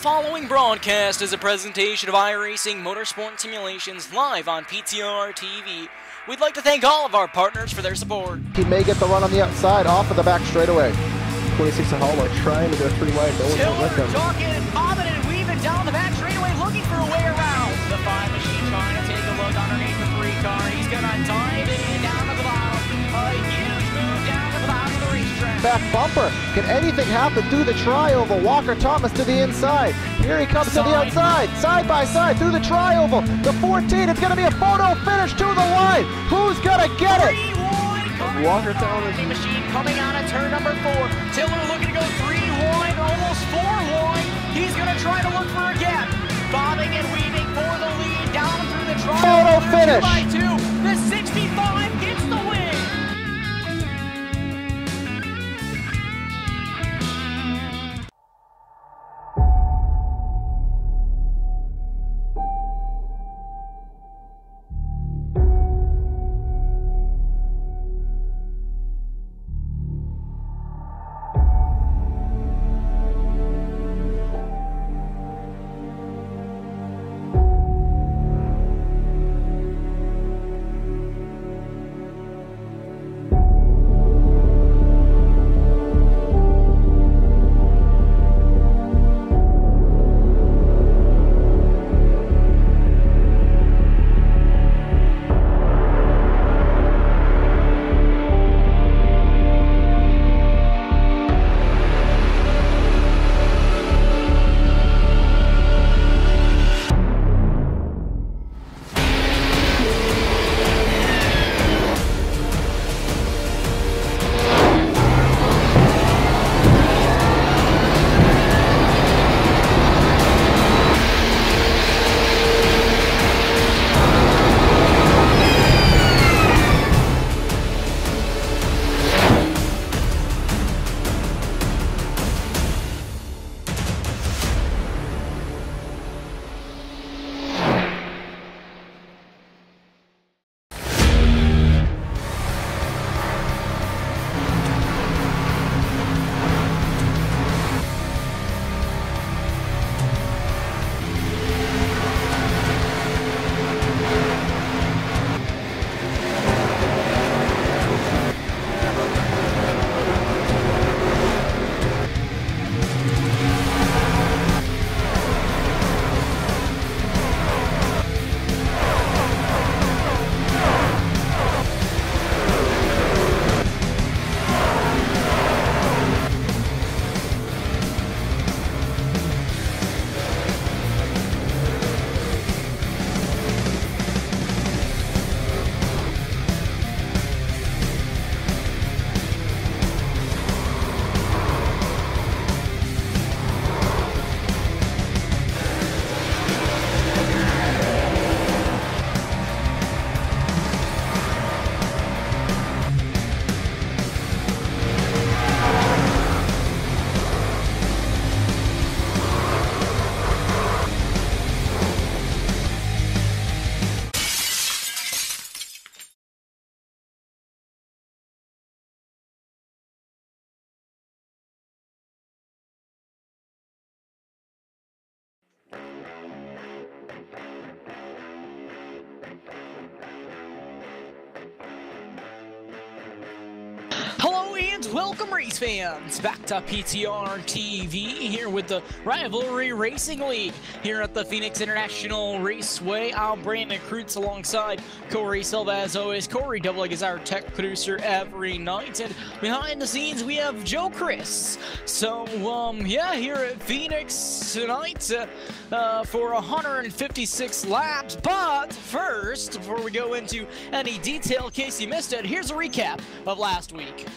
following broadcast is a presentation of iRacing Motorsport Simulations live on PTR TV. We'd like to thank all of our partners for their support. He may get the run on the outside, off of the back straightaway. 26 and Hallmark trying to go 3 wide, no one's with him. Talking and bobbing and weaving down the back straightaway, looking for a way around. The 5 machine trying to take a look underneath the 3 car. He's gonna dive in down to the bottom. A huge move down to the bottom of the racetrack. Back bumper. Can anything happen through the tri-oval? Walker Thomas to the inside. Here he comes to the outside. Side by side through the tri-oval. The 14. It's going to be a photo finish to the line. Who's going to get it? Walker Thomas. Machine coming out of turn number 4. Tiller looking to go 3 wide, almost 4 wide. He's going to try to look for a gap. Bobbing and weaving for the lead down through the tri-oval. Photo finish. 2 by 2. The 65 gets the win. Welcome race fans back to PTR TV here with the Rivalry Racing League here at the Phoenix International Raceway. I'm Brandon Krutz alongside Corey Silva as always. Corey Doubling is our tech producer every night, and behind the scenes we have Joe Chris. So yeah, here at Phoenix tonight for 156 laps. But first, before we go into any detail in case you missed it, here's a recap of last week.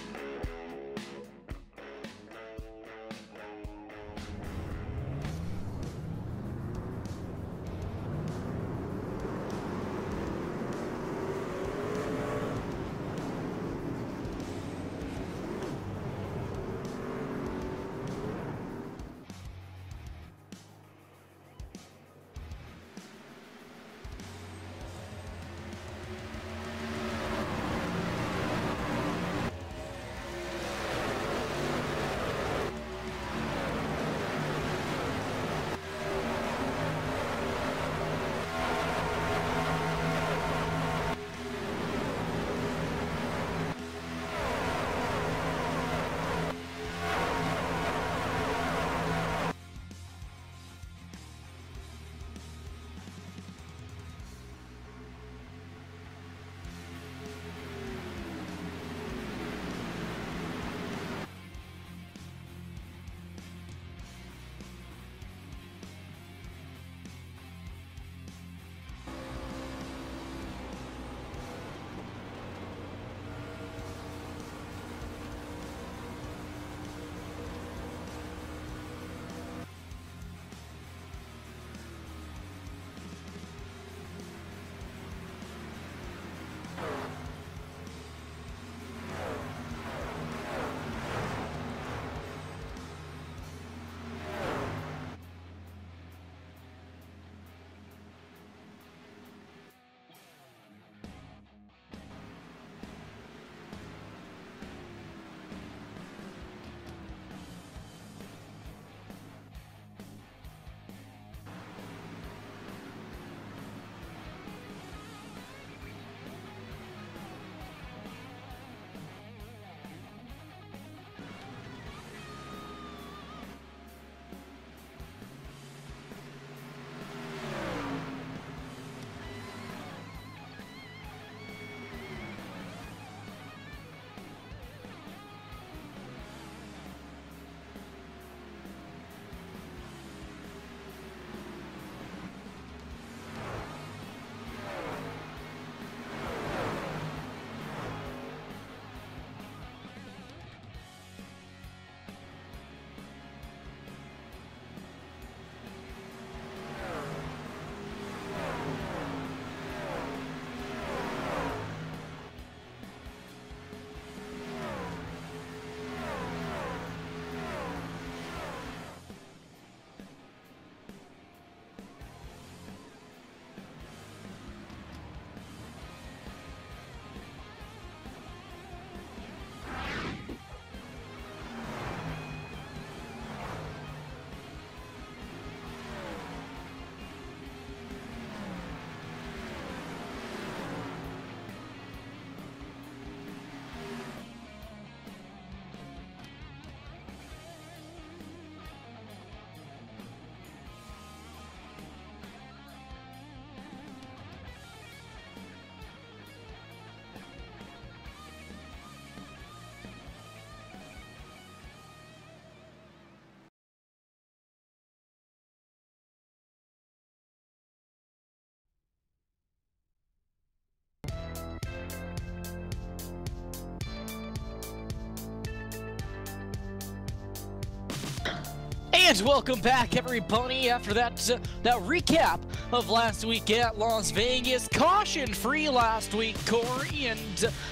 And welcome back, everybody, after that recap of last week at Las Vegas. Caution-free last week, Corey, and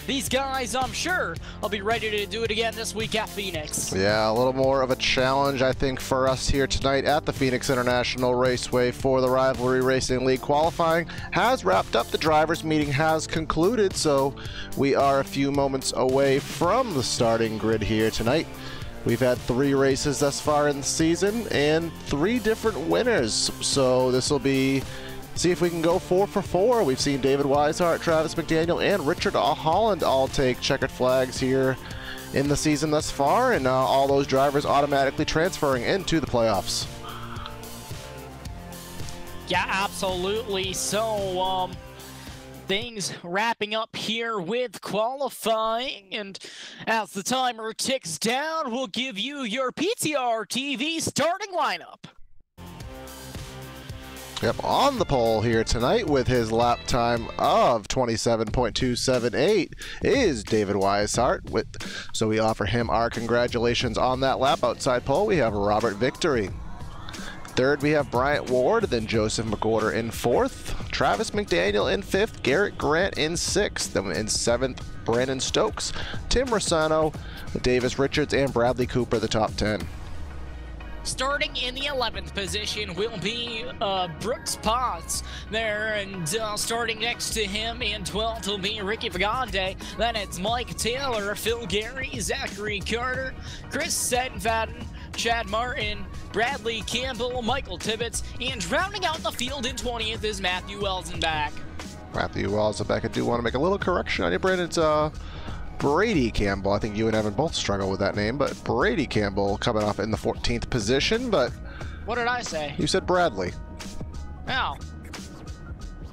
these guys, I'm sure, will be ready to do it again this week at Phoenix. Yeah, a little more of a challenge, I think, for us here tonight at the Phoenix International Raceway for the Rivalry Racing League. Qualifying has wrapped up. The drivers' meeting has concluded, so we are a few moments away from the starting grid here tonight. We've had 3 races thus far in the season and 3 different winners. So this will be, see if we can go 4 for 4. We've seen David Weishart, Travis McDaniel, and Richard Holland all take checkered flags here in the season thus far, and all those drivers automatically transferring into the playoffs. Yeah, absolutely. So, things wrapping up here with qualifying, and as the timer ticks down, we'll give you your PTR TV starting lineup. Yep, on the pole here tonight with his lap time of 27.278 is David Weishart. So we offer him our congratulations on that lap. Outside pole, we have Robert Victory. Third, we have Bryant Ward, then Joseph McWhorter in 4th, Travis McDaniel in 5th, Garrett Grant in 6th, then in 7th, Brandon Stokes, Tim Rossano, Davis Richards, and Bradley Cooper, the top 10. Starting in the 11th position will be Brooks Potts there, and starting next to him in 12th will be Ricky Vigande. Then it's Mike Taylor, Phil Gary, Zachary Carter, Chris Sedfaden, Chad Martin, Bradley Campbell, Michael Tibbetts, and rounding out the field in 20th is Matthew Welsenbach. Matthew Welsenbach, I do want to make a little correction on you, Brandon. It's Brady Campbell. I think you and Evan both struggle with that name, but Brady Campbell coming up in the 14th position, but... What did I say? You said Bradley. Oh.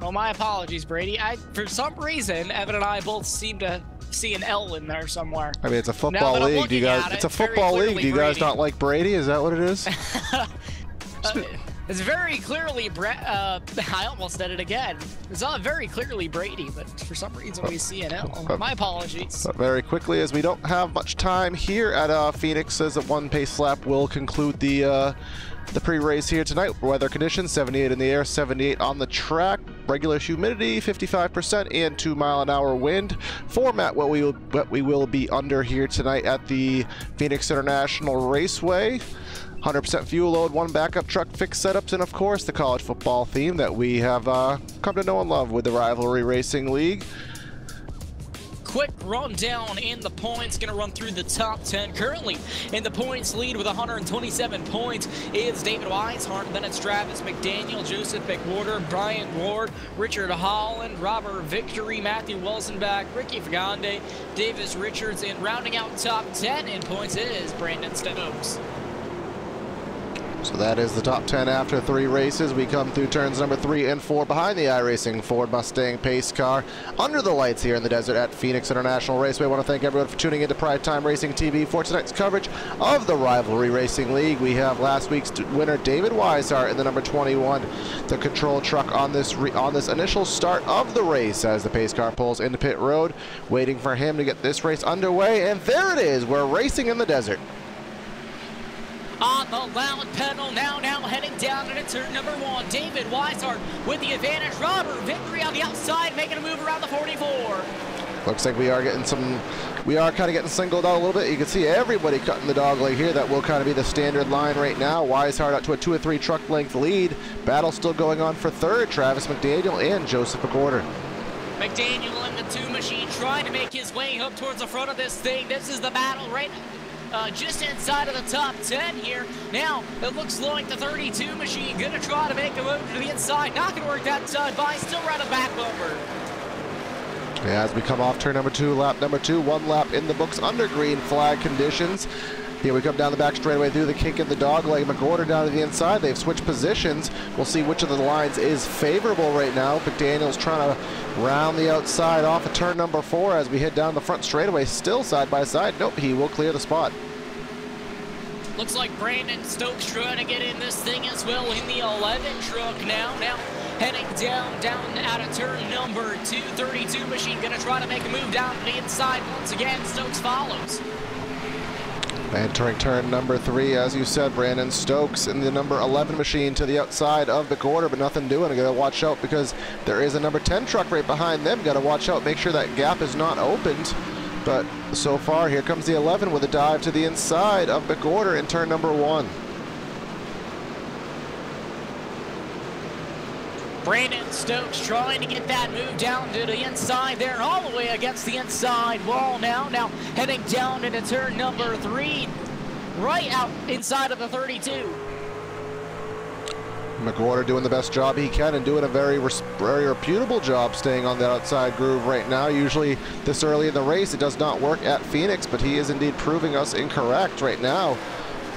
Well, my apologies, Brady. For some reason, Evan and I both seem to see an L in there somewhere. I mean, it's a football league. Do you guys? It's a football league. Do you guys not like Brady? Is that what it is? It's very clearly I almost said it again. It's not very clearly Brady, but for some reason we see an L. My apologies. Very quickly, as we don't have much time here at Phoenix, as a 1 pace lap will conclude the pre-race here tonight. Weather conditions: 78 in the air, 78 on the track. Regular humidity 55% and 2-mile-an-hour wind. Format what we will be under here tonight at the Phoenix International Raceway. 100% fuel load, 1 backup truck, fixed setups, and of course the college football theme that we have come to know and love with the Rivalry Racing League. Quick rundown in the points, gonna run through the top 10. Currently in the points lead with 127 points is David Weishart, then it's Travis McDaniel, Joseph McWhorter, Bryant Ward, Richard Holland, Robert Victory, Matthew Welsenbach, Ricky Vigande, Davis Richards, and rounding out top 10 in points is Brandon Stokes. So that is the top 10 after 3 races. We come through turns number 3 and 4 behind the iRacing Ford Mustang pace car under the lights here in the desert at Phoenix International Raceway. I want to thank everyone for tuning into Pride Time Racing TV for tonight's coverage of the Rivalry Racing League. We have last week's winner David Weishart in the number 21, the control truck on this initial start of the race as the pace car pulls into pit road, waiting for him to get this race underway. And there it is. We're racing in the desert. On the loud pedal, now heading down into turn number 1. David Weishart with the advantage. Robert Victory on the outside, making a move around the 44. Looks like we are kind of getting singled out a little bit. You can see everybody cutting the dog leg here. That will kind of be the standard line right now. Weishart out to a 2 or 3 truck length lead. Battle still going on for 3rd. Travis McDaniel and Joseph McWhorter. McDaniel in the 2 machine trying to make his way up towards the front of this thing. This is the battle right just inside of the top 10 here. Now, it looks like the 32 machine gonna try to make a move to the inside. Not gonna work that time by, still right a back bumper. Yeah, as we come off turn number 2, lap number 2, 1 lap in the books under green flag conditions. Here we come down the back straightaway through the kink in the dog leg. McWhorter down to the inside. They've switched positions. We'll see which of the lines is favorable right now. McDaniel's trying to round the outside off of turn number 4 as we head down the front straightaway. Still side by side. Nope, he will clear the spot. Looks like Brandon Stokes trying to get in this thing as well in the 11 truck now. Now heading down out of turn number 2. 32 machine gonna try to make a move down to the inside once again. Stokes follows. Entering turn number 3, as you said, Brandon Stokes in the number 11 machine to the outside of the quarter, but nothing doing. Gotta watch out because there is a number 10 truck right behind them. Gotta watch out, make sure that gap is not opened. But so far, here comes the 11 with a dive to the inside of the quarter in turn number 1. Brandon Stokes trying to get that move down to the inside there, all the way against the inside wall now. Now heading down into turn number 3, right out inside of the 32. McWhorter doing the best job he can and doing a very reputable job staying on the outside groove right now. Usually this early in the race it does not work at Phoenix, but he is indeed proving us incorrect right now.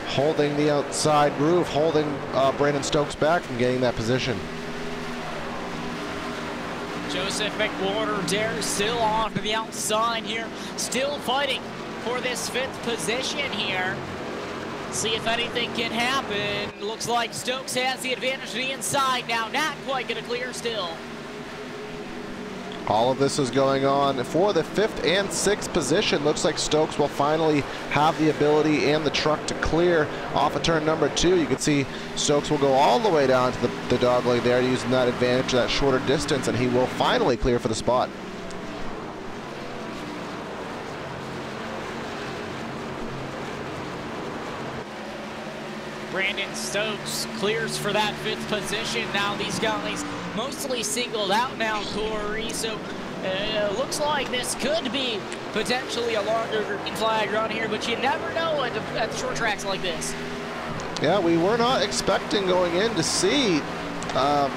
Holding the outside groove, holding Brandon Stokes back from getting that position. Joseph McWhorter dares still on to the outside here, still fighting for this 5th position here. See if anything can happen. Looks like Stokes has the advantage to the inside now, not quite gonna clear still. All of this is going on for the 5th and 6th position. Looks like Stokes will finally have the ability and the truck to clear off of turn number 2. You can see Stokes will go all the way down to the dogleg there, using that advantage, that shorter distance, and he will finally clear for the spot. Brandon Stokes clears for that 5th position. Now these guys mostly singled out now, Corey, so looks like this could be potentially a longer green flag run here, but you never know at the short tracks like this. Yeah, we were not expecting going in to see a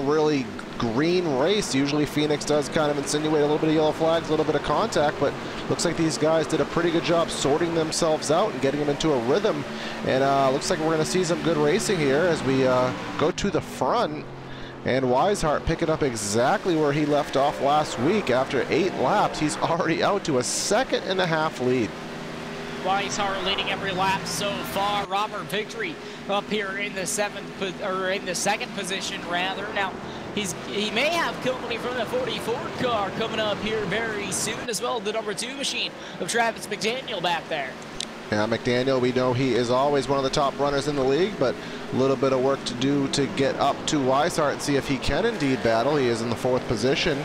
really green race. Usually Phoenix does kind of insinuate a little bit of yellow flags, a little bit of contact, but looks like these guys did a pretty good job sorting themselves out and getting them into a rhythm. And looks like we're going to see some good racing here as we go to the front. And Weishart picking up exactly where he left off last week. After 8 laps, he's already out to a 2.5 lead. Weishart leading every lap so far. Robert Victory up here in the 2nd position rather. Now he may have company from the 44 car coming up here very soon, as well as the number 2 machine of Travis McDaniel back there. Yeah, McDaniel, we know he is always one of the top runners in the league, but a little bit of work to do to get up to Weishart and see if he can indeed battle. He is in the 4th position.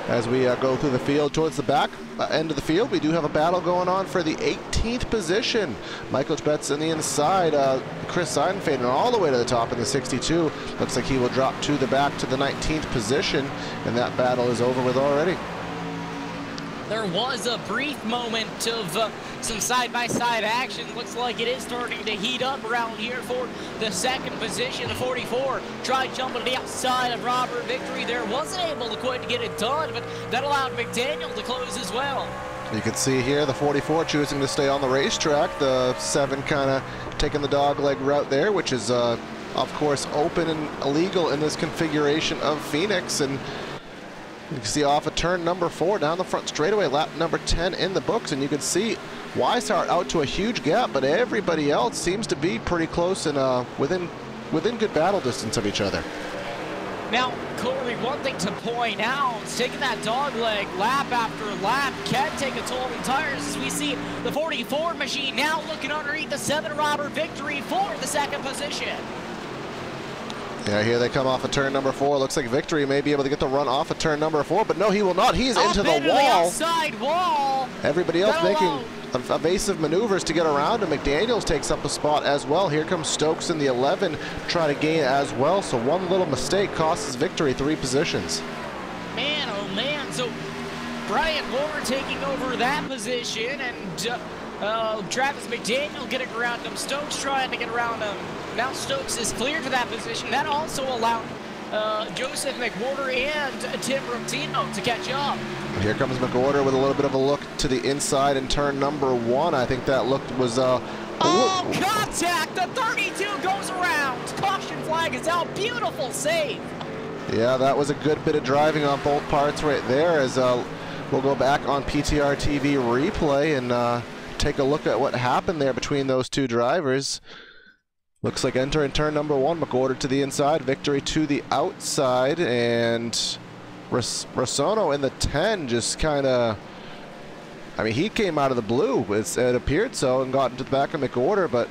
As we go through the field towards the back end of the field, we do have a battle going on for the 18th position. Michael Betts in the inside, Chris Seidenfaden all the way to the top in the 62. Looks like he will drop to the back to the 19th position, and that battle is over with already. There was a brief moment of some side-by-side action. Looks like it is starting to heat up around here for the 2nd position. The 44 tried jumping to the outside of Robert Victory there. Wasn't able to quite get it done, but that allowed McDaniel to close as well. You can see here the 44 choosing to stay on the racetrack. The 7 kind of taking the dogleg route there, which is, of course, open and illegal in this configuration of Phoenix. And you can see off of turn number 4 down the front straightaway, lap number 10 in the books, and you can see Weishart out to a huge gap, but everybody else seems to be pretty close and within good battle distance of each other. Now, Corey, one thing to point out, taking that dog leg lap after lap can take a toll on tires, as we see the 44 machine now looking underneath the 7 Robert Victory for the 2nd position. Yeah, here they come off of turn number 4. Looks like Victory may be able to get the run off of turn number 4, but no, he will not. He's into the wall. The outside wall. Everybody else making evasive maneuvers to get around, and McDaniels takes up a spot as well. Here comes Stokes in the 11, trying to gain as well. So one little mistake costs Victory 3 positions. Man, oh man. So Brian Moore taking over that position, and Travis McDaniel getting around him. Stokes trying to get around him. Now Stokes is cleared for that position. That also allowed Joseph McWhorter and Tim Rotino to catch up. Here comes McWhorter with a little bit of a look to the inside in turn number 1. I think that look was contact! The 32 goes around. Caution flag is out. Beautiful save. Yeah, that was a good bit of driving on both parts right there. As we'll go back on PTR TV replay and take a look at what happened there between those 2 drivers. Looks like entering turn number 1, McWhorter to the inside, Victory to the outside, and Rosono in the 10 just kind of I mean, he came out of the blue, it appeared so, and got into the back of McOrder, but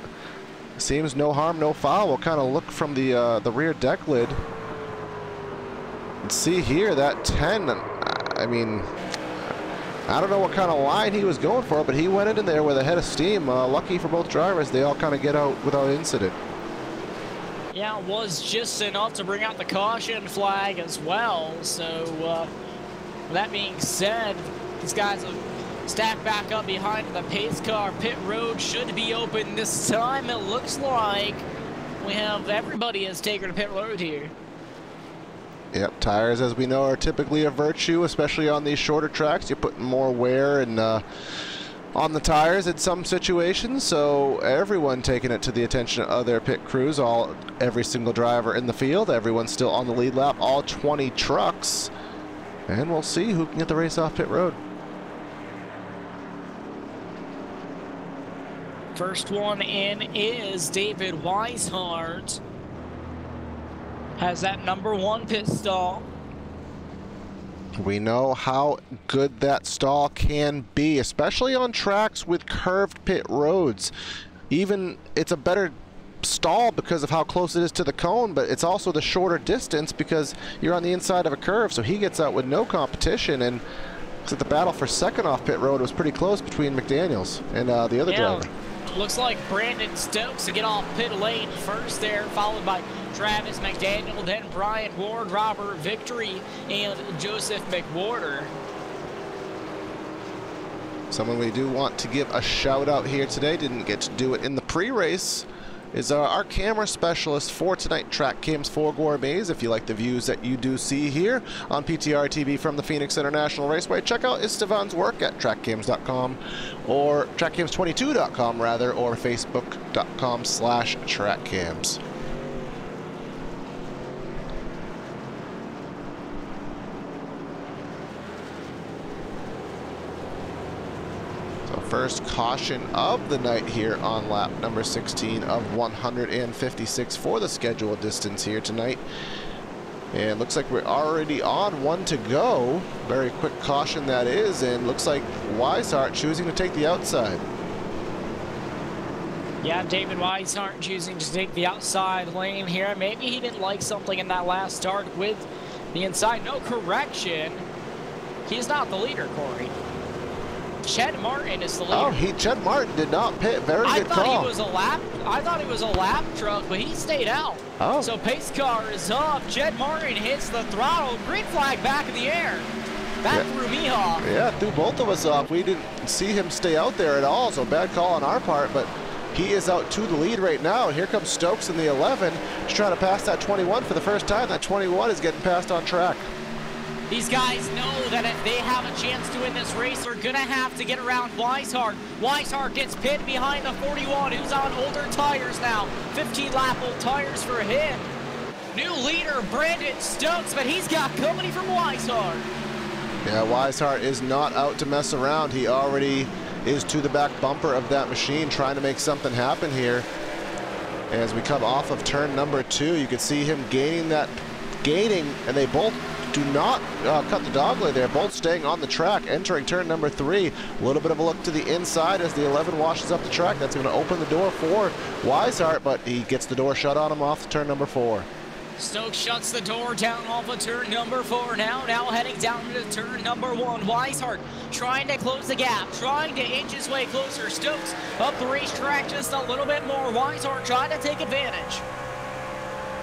seems no harm, no foul. We'll kind of look from the rear deck lid. And see here, that 10, I mean, I don't know what kind of line he was going for, but he went in there with a head of steam. Lucky for both drivers, they all kind of get out without incident. Yeah, it was just enough to bring out the caution flag as well. So, that being said, these guys have stacked back up behind the pace car. Pit road should be open this time. It looks like we have everybody has taken to pit road here. Yep, tires, as we know, are typically a virtue, especially on these shorter tracks. You're putting more wear and on the tires in some situations, so everyone taking it to the attention of their pit crews, every single driver in the field, everyone still on the lead lap, all 20 trucks, and we'll see who can get the race off pit road. First one in is David Weishart. Has that #1 pit stall. We know how good that stall can be, especially on tracks with curved pit roads. Even it's a better stall because of how close it is to the cone, but it's also the shorter distance because you're on the inside of a curve, so he gets out with no competition. And looks like the battle for second off pit road was pretty close between McDaniels and the other driver. Looks like Brandon Stokes to get off pit lane first there, followed by Travis McDaniel, then Brian Ward, Robert Victory, and Joseph McWhorter. Someone we do want to give a shout out here today, didn't get to do it in the pre-race, is our camera specialist for tonight, Track Cams for Gourmets. If you like the views that you do see here on PTR TV from the Phoenix International Raceway, check out Estevan's work at trackcams.com or trackcams22.com rather, or facebook.com/trackcams. First caution of the night here on lap number 16 of 156 for the scheduled distance here tonight. And looks like we're already on one to go. Very quick caution that is, and looks like Weishart choosing to take the outside. Yeah, David Weishart choosing to take the outside lane here. Maybe he didn't like something in that last start with the inside. No correction. He's not the leader, Corey. Ched Martin is the leader. Oh, Ched Martin did not pit. Very good call. I thought he was a lap truck, but he stayed out. Oh. So pace car is up. Ched Martin hits the throttle. Green flag back in the air. That threw me off. Yeah, threw both of us off. We didn't see him stay out there at all, so bad call on our part, but he is out to the lead right now. And here comes Stokes in the 11. He's trying to pass that 21 for the first time. That 21 is getting passed on track. These guys know that if they have a chance to win this race, they're going to have to get around Weishart. Weishart gets pinned behind the 41, who's on older tires now. 15-lap-old tires for him. New leader, Brandon Stokes, but he's got company from Weishart. Yeah, Weishart is not out to mess around. He already is to the back bumper of that machine, trying to make something happen here. As we come off of turn number 2, you can see him gaining, and they both do not cut the dogleg there, both staying on the track, entering turn number 3. A little bit of a look to the inside as the 11 washes up the track. That's going to open the door for Weishart, but he gets the door shut on him off turn number 4. Stokes shuts the door down off of turn number 4 now heading down to turn number 1. Weishart trying to close the gap, trying to inch his way closer. Stokes up the racetrack just a little bit more. Weishart trying to take advantage.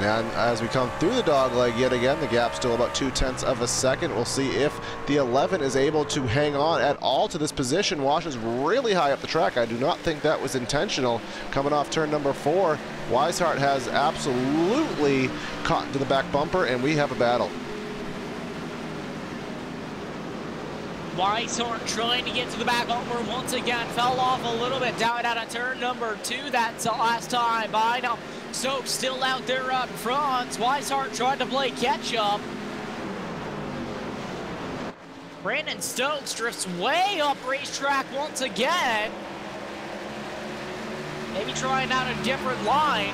And as we come through the dogleg yet again, the gap's still about 0.2 of a second. We'll see if the 11 is able to hang on at all to this position. Washes really high up the track. I do not think that was intentional. Coming off turn number 4, Weishart has absolutely caught into the back bumper, and we have a battle. Weishart trying to get to the back bumper once again. Fell off a little bit down out of turn number 2. That's the last time by. Now Stokes still out there up front. Weishart trying to play catch up. Brandon Stokes drifts way up racetrack once again. Maybe trying out a different line.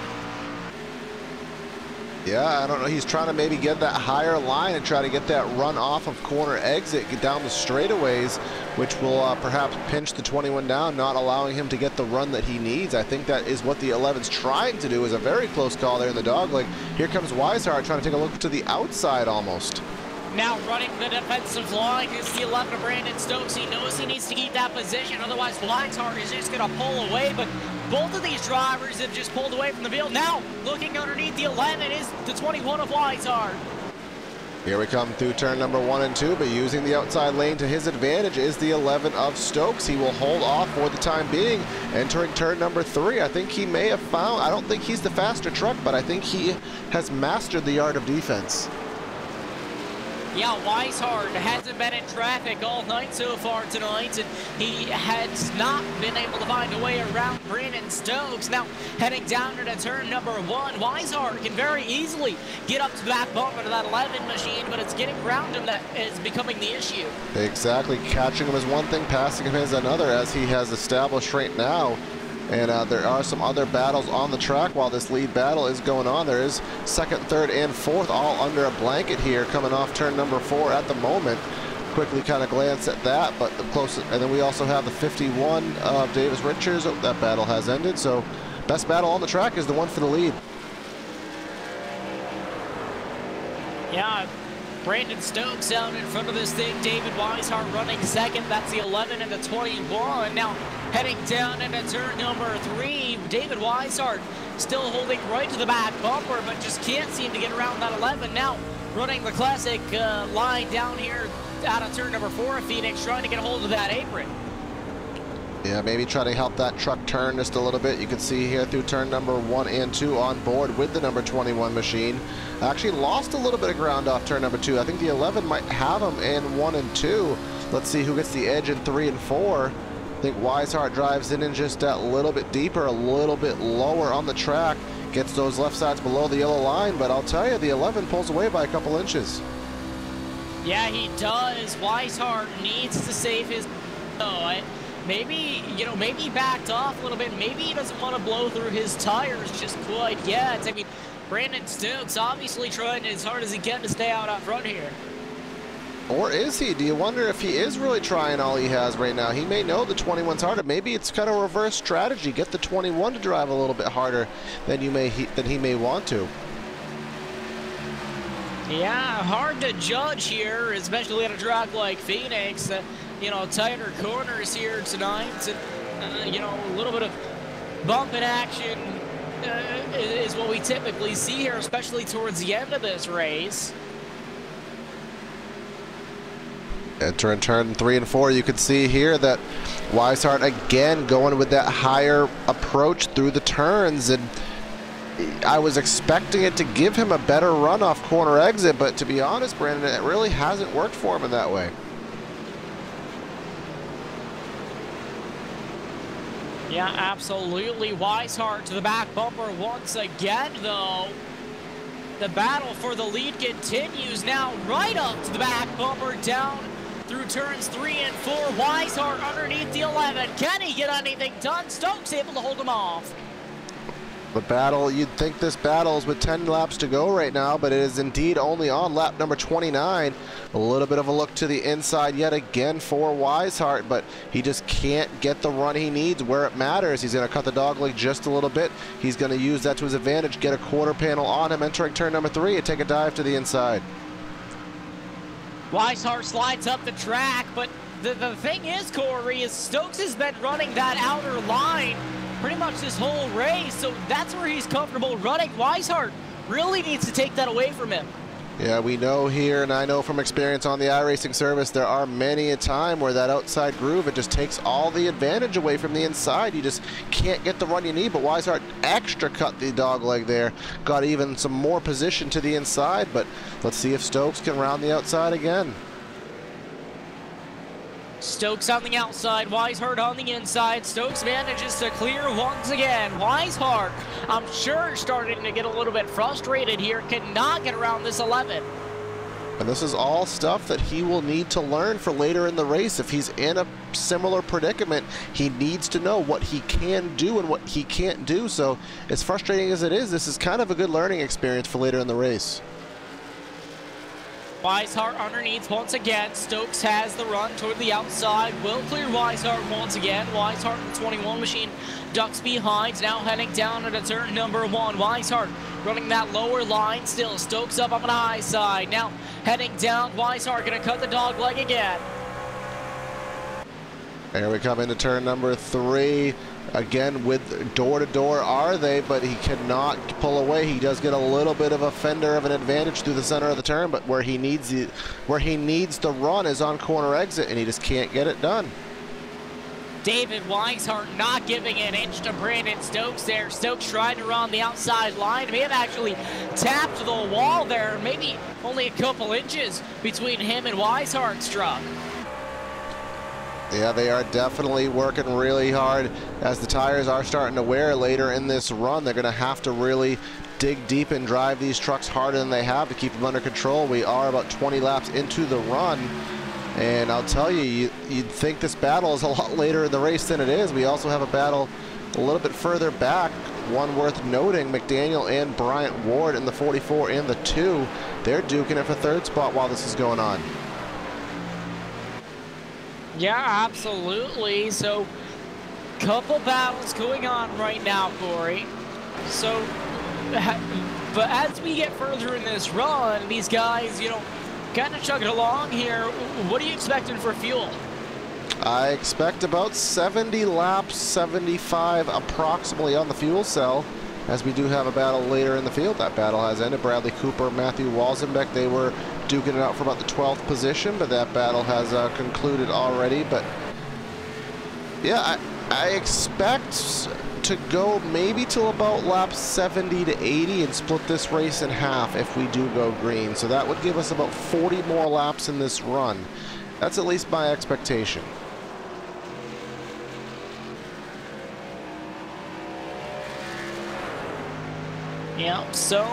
Yeah, I don't know. He's trying to maybe get that higher line and try to get that run off of corner exit, get down the straightaways, which will perhaps pinch the 21 down, not allowing him to get the run that he needs. I think that is what the 11's trying to do. Is a very close call there in the dogleg. Here comes Weishart trying to take a look to the outside almost. Now running the defensive line is the 11 of Brandon Stokes. He knows he needs to keep that position, otherwise Weishart is just going to pull away, but both of these drivers have just pulled away from the field. Now, looking underneath the 11 is the 21 of Weishart. Here we come through turn number 1 and 2, but using the outside lane to his advantage is the 11 of Stokes. He will hold off for the time being. Entering turn number 3, I think he may have found, I don't think he's the faster truck, but I think he has mastered the art of defense. Yeah, Weishart hasn't been in traffic all night so far tonight, and he has not been able to find a way around Brandon Stokes. Now, heading down into turn number 1, Weishart can very easily get up to the back bumper to that 11 machine, but it's getting around him that is becoming the issue. Exactly. Catching him is one thing, passing him is another, as he has established right now. And there are some other battles on the track while this lead battle is going on. There is second, third, and fourth all under a blanket here coming off turn number 4 at the moment. Quickly kind of glance at that, but the closest, and then we also have the 51 of Davis Richards. Oh, that battle has ended, so best battle on the track is the one for the lead. Yeah, Brandon Stokes out in front of this thing. David Weishart running second. That's the 11 and the 21. Now heading down into turn number 3, David Weishart still holding right to the back bumper, but just can't seem to get around that 11. Now running the classic line down here out of turn number 4, Phoenix trying to get a hold of that apron. Yeah, maybe try to help that truck turn just a little bit. You can see here through turn number 1 and 2 on board with the number 21 machine. Actually lost a little bit of ground off turn number 2. I think the 11 might have him in 1 and 2. Let's see who gets the edge in 3 and 4. I think Weishart drives in and just that little bit deeper, a little bit lower on the track. Gets those left sides below the yellow line, but I'll tell you, the 11 pulls away by a couple inches. Yeah, he does. Weishart needs to save his... Maybe, you know, maybe he backed off a little bit. Maybe he doesn't want to blow through his tires just quite yet. I mean, Brandon Stokes obviously trying as hard as he can to stay out front here. Or is he? Do you wonder if he is really trying all he has right now? He may know the 21's harder. Maybe it's kind of a reverse strategy. Get the 21 to drive a little bit harder than he may want to. Yeah, hard to judge here, especially at a track like Phoenix. You know, tighter corners here tonight. And, you know, a little bit of bumping action is what we typically see here, especially towards the end of this race. Entering turn 3 and 4, you can see here that Weishart again going with that higher approach through the turns, and I was expecting it to give him a better run off corner exit, but to be honest, Brandon, it really hasn't worked for him in that way. Yeah, absolutely. Weishart to the back bumper once again, though. The battle for the lead continues now, right up to the back bumper, down through turns 3 and 4. Weishart underneath the 11. Can he get anything done? Stokes able to hold him off. The battle, you'd think this battle is with 10 laps to go right now, but it is indeed only on lap number 29. A little bit of a look to the inside yet again for Weishart, but he just can't get the run he needs where it matters. He's going to cut the dogleg just a little bit. He's going to use that to his advantage, get a quarter panel on him entering turn number 3 and take a dive to the inside. Weishart slides up the track, but the thing is, Corey, is Stokes has been running that outer line pretty much this whole race, so that's where he's comfortable running. Weishart really needs to take that away from him. Yeah, we know here, and I know from experience on the iRacing service, there are many a time where that outside groove, it just takes all the advantage away from the inside. You just can't get the run you need, but Weishart extra cut the dogleg there, got even some more position to the inside, but let's see if Stokes can round the outside again. Stokes on the outside, Weishart on the inside. Stokes manages to clear once again. Weishart, I'm sure, starting to get a little bit frustrated here, cannot get around this 11. And this is all stuff that he will need to learn for later in the race. If he's in a similar predicament, he needs to know what he can do and what he can't do. So as frustrating as it is, this is kind of a good learning experience for later in the race. Weishart underneath once again. Stokes has the run toward the outside. Will clear Weishart once again. Weishart in the 21 machine ducks behind. Now heading down into turn number 1. Weishart running that lower line still. Stokes up on the high side. Now heading down. Weishart going to cut the dog leg again. There we come into turn number 3. Again, with door-to-door are they, but he cannot pull away. He does get a little bit of a fender of an advantage through the center of the turn, but where he needs the run is on corner exit, and he just can't get it done. David Weishart not giving an inch to Brandon Stokes there. Stokes tried to run the outside line. May have actually tapped the wall there. Maybe only a couple inches between him and Weishart's truck. Yeah, they are definitely working really hard as the tires are starting to wear later in this run. They're going to have to really dig deep and drive these trucks harder than they have to keep them under control. We are about 20 laps into the run, and I'll tell you, you'd think this battle is a lot later in the race than it is. We also have a battle a little bit further back. One worth noting, McDaniel and Bryant Ward in the 44 and the 2. They're duking it for third spot while this is going on. Yeah, absolutely. So, couple battles going on right now, Corey. So, but as we get further in this run, these guys, you know, kind of chugging along here. What are you expecting for fuel? I expect about 70 laps, 75 approximately on the fuel cell, as we do have a battle later in the field. That battle has ended. Bradley Cooper, Matthew Walzenbeck, they were duking it out for about the 12th position, but that battle has concluded already. But yeah, I expect to go maybe till about laps 70 to 80 and split this race in half if we do go green. So that would give us about 40 more laps in this run. That's at least my expectation. Yeah, so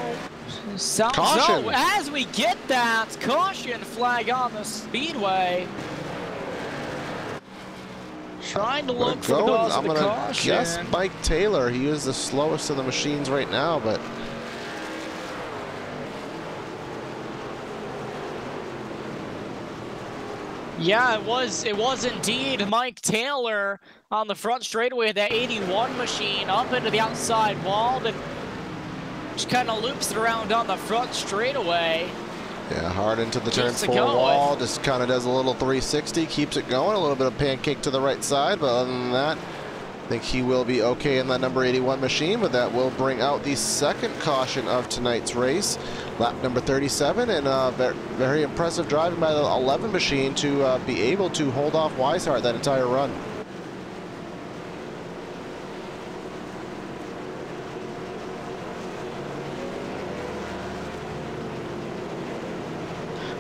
caution. As we get that caution flag on the speedway, trying to look for the cause of the caution. I'm gonna guess Mike Taylor. He is the slowest of the machines right now, but yeah, it was indeed Mike Taylor on the front straightaway, that 81 machine up into the outside wall, but just kind of loops it around on the front straightaway. Yeah, hard into the turn 4 wall, just kind of does a little 360, keeps it going, a little bit of pancake to the right side, but other than that, I think he will be okay in that number 81 machine, but that will bring out the second caution of tonight's race. Lap number 37, and very impressive driving by the 11 machine to be able to hold off Weishart that entire run.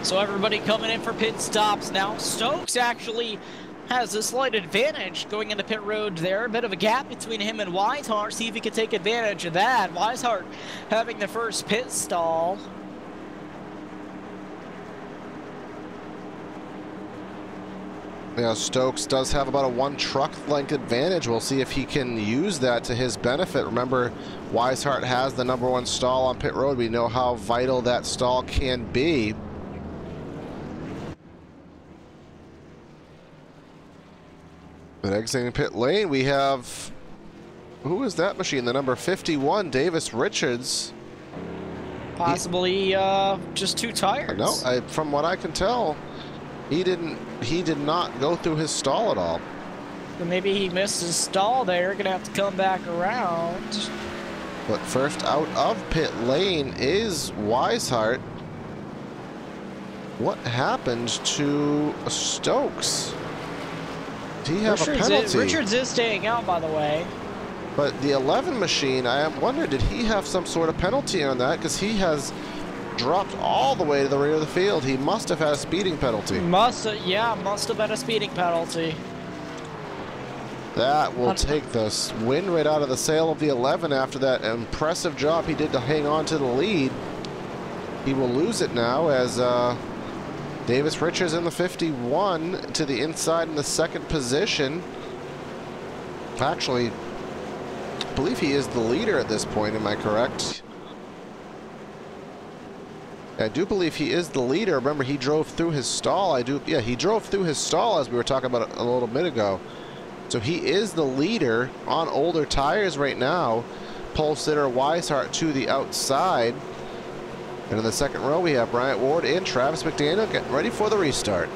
So everybody coming in for pit stops now. Stokes actually has a slight advantage going into pit road there. A bit of a gap between him and Weishart. See if he can take advantage of that. Weishart having the first pit stall. Yeah, Stokes does have about a 1 truck length advantage. We'll see if he can use that to his benefit. Remember, Weishart has the number 1 stall on pit road. We know how vital that stall can be. But exiting pit lane, we have, who is that machine? The number 51, Davis Richards. Possibly just 2 tires. No, from what I can tell, he did not go through his stall at all. So maybe he missed his stall there. Gonna have to come back around. But first out of pit lane is Weishart. What happened to Stokes? Did he have a penalty? Richards is staying out, by the way. But the 11 machine, I wonder, did he have some sort of penalty on that? Because he has dropped all the way to the rear of the field. He must have had a speeding penalty. Must have been a speeding penalty. That will take the wind right out of the sail of the 11 after that impressive job he did to hang on to the lead. He will lose it now as Davis Richards in the 51 to the inside in the second position. Actually, I believe he is the leader at this point, am I correct? I do believe he is the leader. Remember, he drove through his stall. Yeah, he drove through his stall as we were talking about a little bit ago. So he is the leader on older tires right now. Pole sitter Weishart to the outside. And in the second row, we have Bryant Ward and Travis McDaniel getting ready for the restart.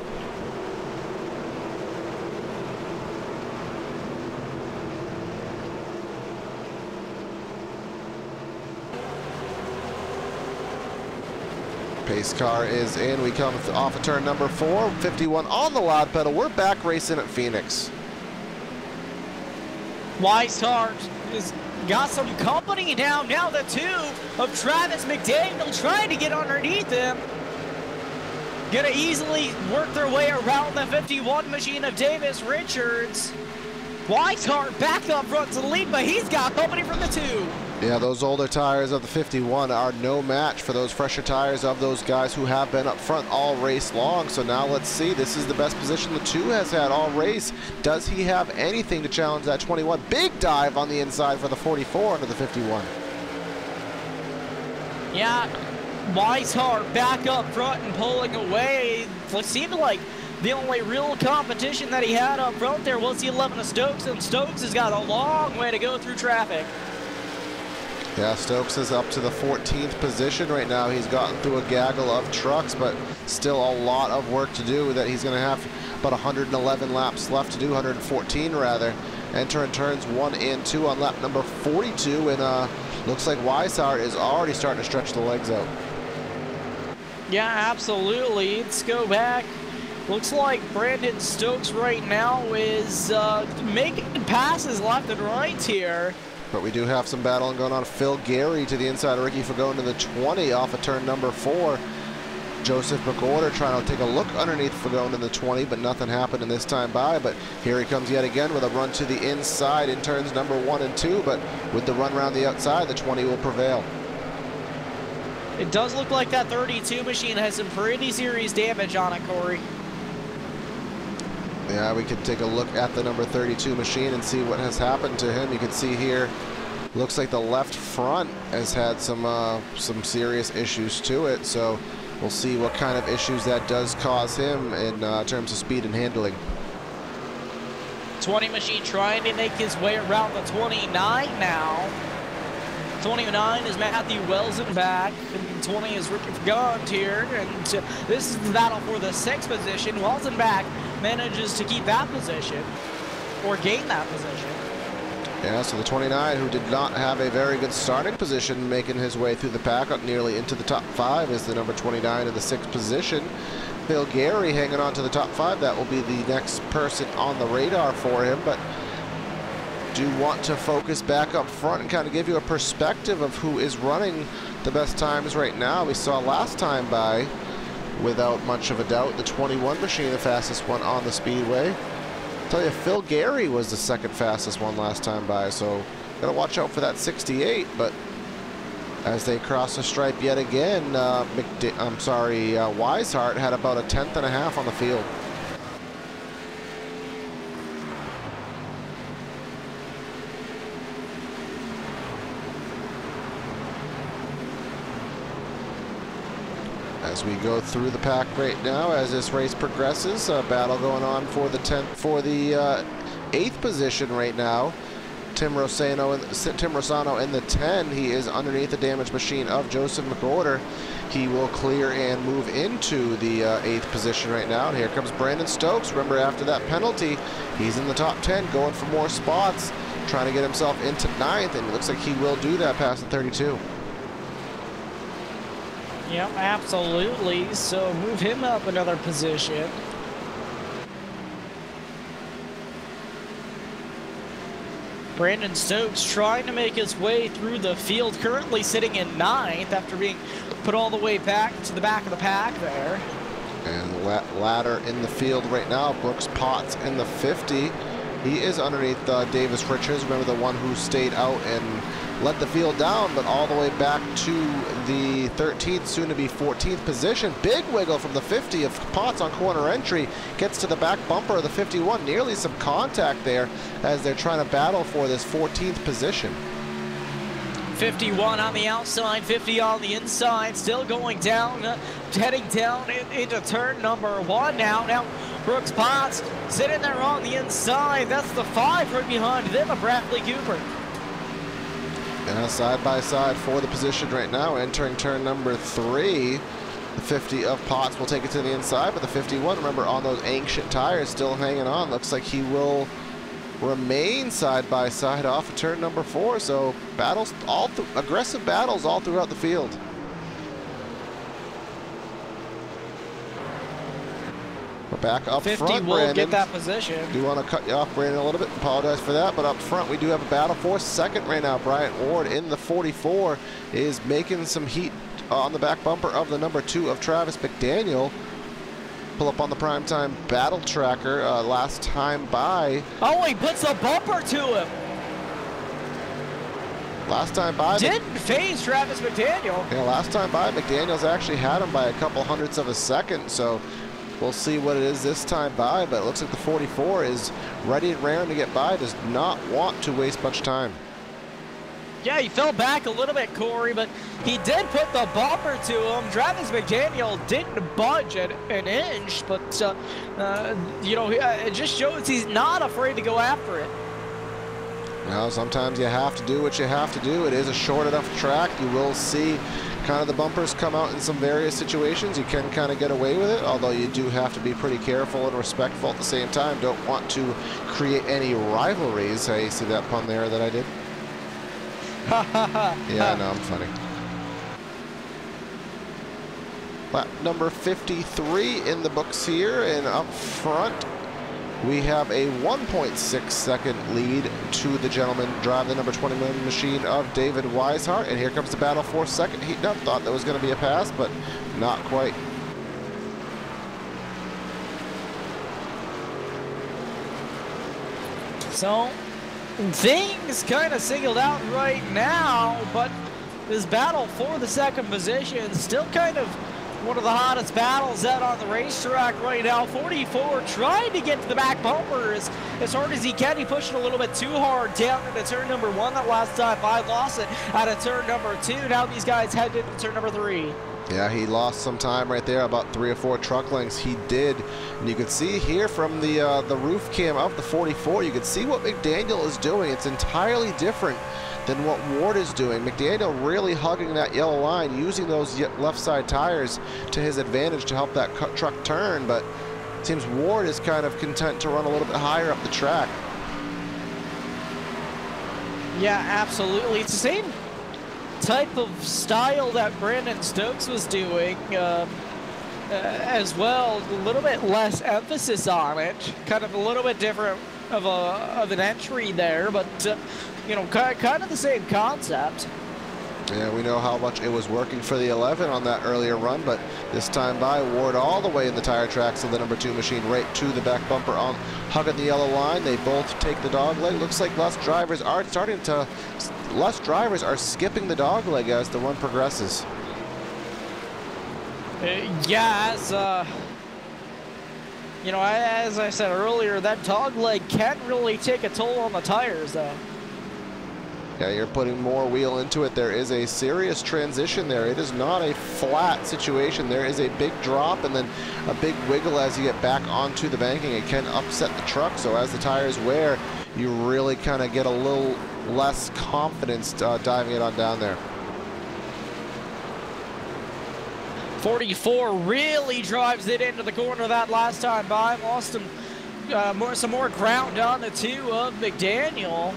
Pace car is in. We come off of turn number 4, 51 on the loud pedal. We're back racing at Phoenix. Weishart has got some company down. Now the 2 of Travis McDaniel trying to get underneath him. Gonna easily work their way around the 51 machine of Davis Richards. Weishart back up front to the lead, but he's got company from the 2. Yeah, those older tires of the 51 are no match for those fresher tires of those guys who have been up front all race long. So now let's see. This is the best position the 2 has had all race. Does he have anything to challenge that 21? Big dive on the inside for the 44 under the 51. Yeah, Weishart back up front and pulling away. It seemed like the only real competition that he had up front there was the 11 of Stokes, and Stokes has got a long way to go through traffic. Yeah, Stokes is up to the 14th position right now. He's gotten through a gaggle of trucks, but still a lot of work to do. That he's going to have about 111 laps left to do, 114 rather. Entering turns 1 and 2 on lap number 42, and looks like Weishart is already starting to stretch the legs out. Yeah, absolutely. Let's go back. Looks like Brandon Stokes right now is making passes left and right here. But we do have some battling going on. Phil Gary to the inside of Ricky Fagone to the 20 off of turn number 4. Joseph McOrder trying to take a look underneath Fagone in the 20, but nothing happened in this time by. But here he comes yet again with a run to the inside in turns number 1 and 2. But with the run around the outside, the 20 will prevail. It does look like that 32 machine has some pretty serious damage on it, Corey. Yeah, we can take a look at the number 32 machine and see what has happened to him. You can see here, looks like the left front has had some serious issues to it. So we'll see what kind of issues that does cause him in terms of speed and handling. 20 machine trying to make his way around the 29 now. 29 is Matthew Welson back, and 20 is Ricky Fagone here, and this is the battle for the 6th position. Welson back manages to keep that position, or gain that position. Yeah, so the 29, who did not have a very good starting position, making his way through the pack up nearly into the top 5, is the number 29 in the 6th position. Phil Gary hanging on to the top 5. That will be the next person on the radar for him, but do want to focus back up front and kind of give you a perspective of who is running the best times right now. We saw last time by, without much of a doubt, the 21 machine, the fastest one on the speedway. I'll tell you, Phil Gary was the 2nd fastest one last time by, so gotta watch out for that 68. But as they cross the stripe yet again, Weishart had about a 1/10 and a half on the field. As we go through the pack right now, as this race progresses, a battle going on for the 8th position right now. Tim Rosano in the 10. He is underneath the damaged machine of Joseph McOrder. He will clear and move into the 8th position right now. And here comes Brandon Stokes. Remember, after that penalty, he's in the top 10, going for more spots, trying to get himself into 9th, and it looks like he will do that past the 32. Yep, absolutely. So move him up another position. Brandon Stokes trying to make his way through the field, currently sitting in 9th after being put all the way back to the back of the pack there. And ladder in the field right now. Brooks Potts in the 50. He is underneath Davis Richards. Remember, the one who stayed out and led the field down, but all the way back to the 13th, soon to be 14th position. Big wiggle from the 50 of Potts on corner entry. Gets to the back bumper of the 51. Nearly some contact there as they're trying to battle for this 14th position. 51 on the outside, 50 on the inside, still going down, heading down into turn number 1 now. Now, Brooks Potts sitting there on the inside. That's the 5 right behind them of Bradley Cooper. And side by side for the position right now, entering turn number 3. The 50 of Potts will take it to the inside, but the 51, remember, on those ancient tires, still hanging on. Looks like he will remain side by side off of turn number 4. So battles, aggressive battles all throughout the field. We're back up 50 front, will Brandon. get that position. Do want to cut you off, Brandon, a little bit. Apologize for that, but up front we do have a battle for second right now. Bryant Ward in the 44 is making some heat on the back bumper of the number 2 of Travis McDaniel. Pull up on the primetime battle tracker. Last time by. Oh, he puts a bumper to him. Last time by. Didn't phase Travis McDaniel. Yeah, last time by, McDaniel's actually had him by a couple hundredths of a second. So we'll see what it is this time by. But it looks like the 44 is ready and raring to get by. Does not want to waste much time. Yeah, he fell back a little bit, Corey, but he did put the bumper to him. Travis McDaniel didn't budge an inch, but, you know, it just shows he's not afraid to go after it. Well, sometimes you have to do what you have to do. It is a short enough track. You will see kind of the bumpers come out in some various situations. You can kind of get away with it, although you do have to be pretty careful and respectful at the same time. Don't want to create any rivalries. Hey, see that pun there that I did? Yeah, no, I'm funny. Lap number 53 in the books here, and up front we have a 1.6 second lead to the gentleman driving the number 21 machine of David Weishart. And here comes the battle for second. Heating up, thought that was going to be a pass, but not quite. So things kind of singled out right now, but this battle for the second position is still kind of one of the hottest battles out on the racetrack right now. 44 trying to get to the back bumper as hard as he can. He pushed it a little bit too hard down into turn number 1 that last time. I lost it out of turn number 2. Now these guys head into turn number 3. Yeah, he lost some time right there, about 3 or 4 truck lengths. He did, and you can see here from the roof cam of the 44, you can see what McDaniel is doing. It's entirely different than what Ward is doing. McDaniel really hugging that yellow line, using those left side tires to his advantage to help that truck turn, but it seems Ward is kind of content to run a little bit higher up the track. Yeah, absolutely. It's the same type of style that Brandon Stokes was doing as well. A little bit less emphasis on it, kind of a little bit different of an entry there, but you know, kind of the same concept. Yeah, we know how much it was working for the 11 on that earlier run, but this time by, Ward all the way in the tire tracks of the number 2 machine, right to the back bumper on hugging the yellow line. They both take the dog leg. Looks like less drivers are skipping the dog leg as the run progresses. Yeah, as you know, as I said earlier, that dog leg can really take a toll on the tires, though. Yeah, you're putting more wheel into it. There is a serious transition there. It is not a flat situation. There is a big drop and then a big wiggle as you get back onto the banking. It can upset the truck, so as the tires wear, you really kind of get a little less confidence diving it on down there. 44 really drives it into the corner that last time by. Lost some more ground on the 2 of McDaniel.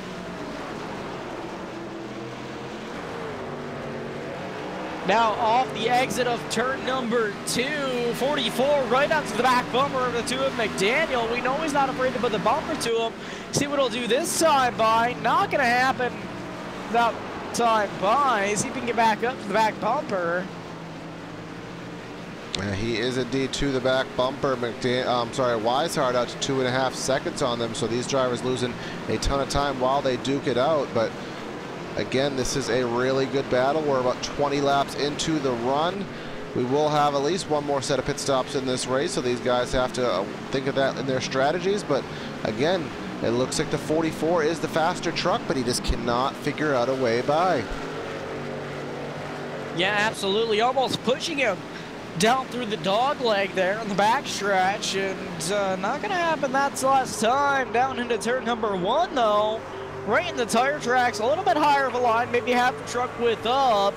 Now off the exit of turn number 2, 44 right up to the back bumper of the 2 of McDaniel. We know he's not afraid to put the bumper to him. See what he'll do this time by. Not going to happen that time by. See if he can get back up to the back bumper. He is indeed to the back bumper. Weishart out to 2.5 seconds on them, so these drivers losing a ton of time while they duke it out. But again, this is a really good battle. We're about 20 laps into the run. We will have at least one more set of pit stops in this race, so these guys have to think of that in their strategies. But again, it looks like the 44 is the faster truck, but he just cannot figure out a way by. Yeah, absolutely. Almost pushing him down through the dog leg there on the backstretch, and not going to happen. That's the last time. Down into turn number 1, though. Right in the tire tracks, a little bit higher of a line, maybe half the truck width up.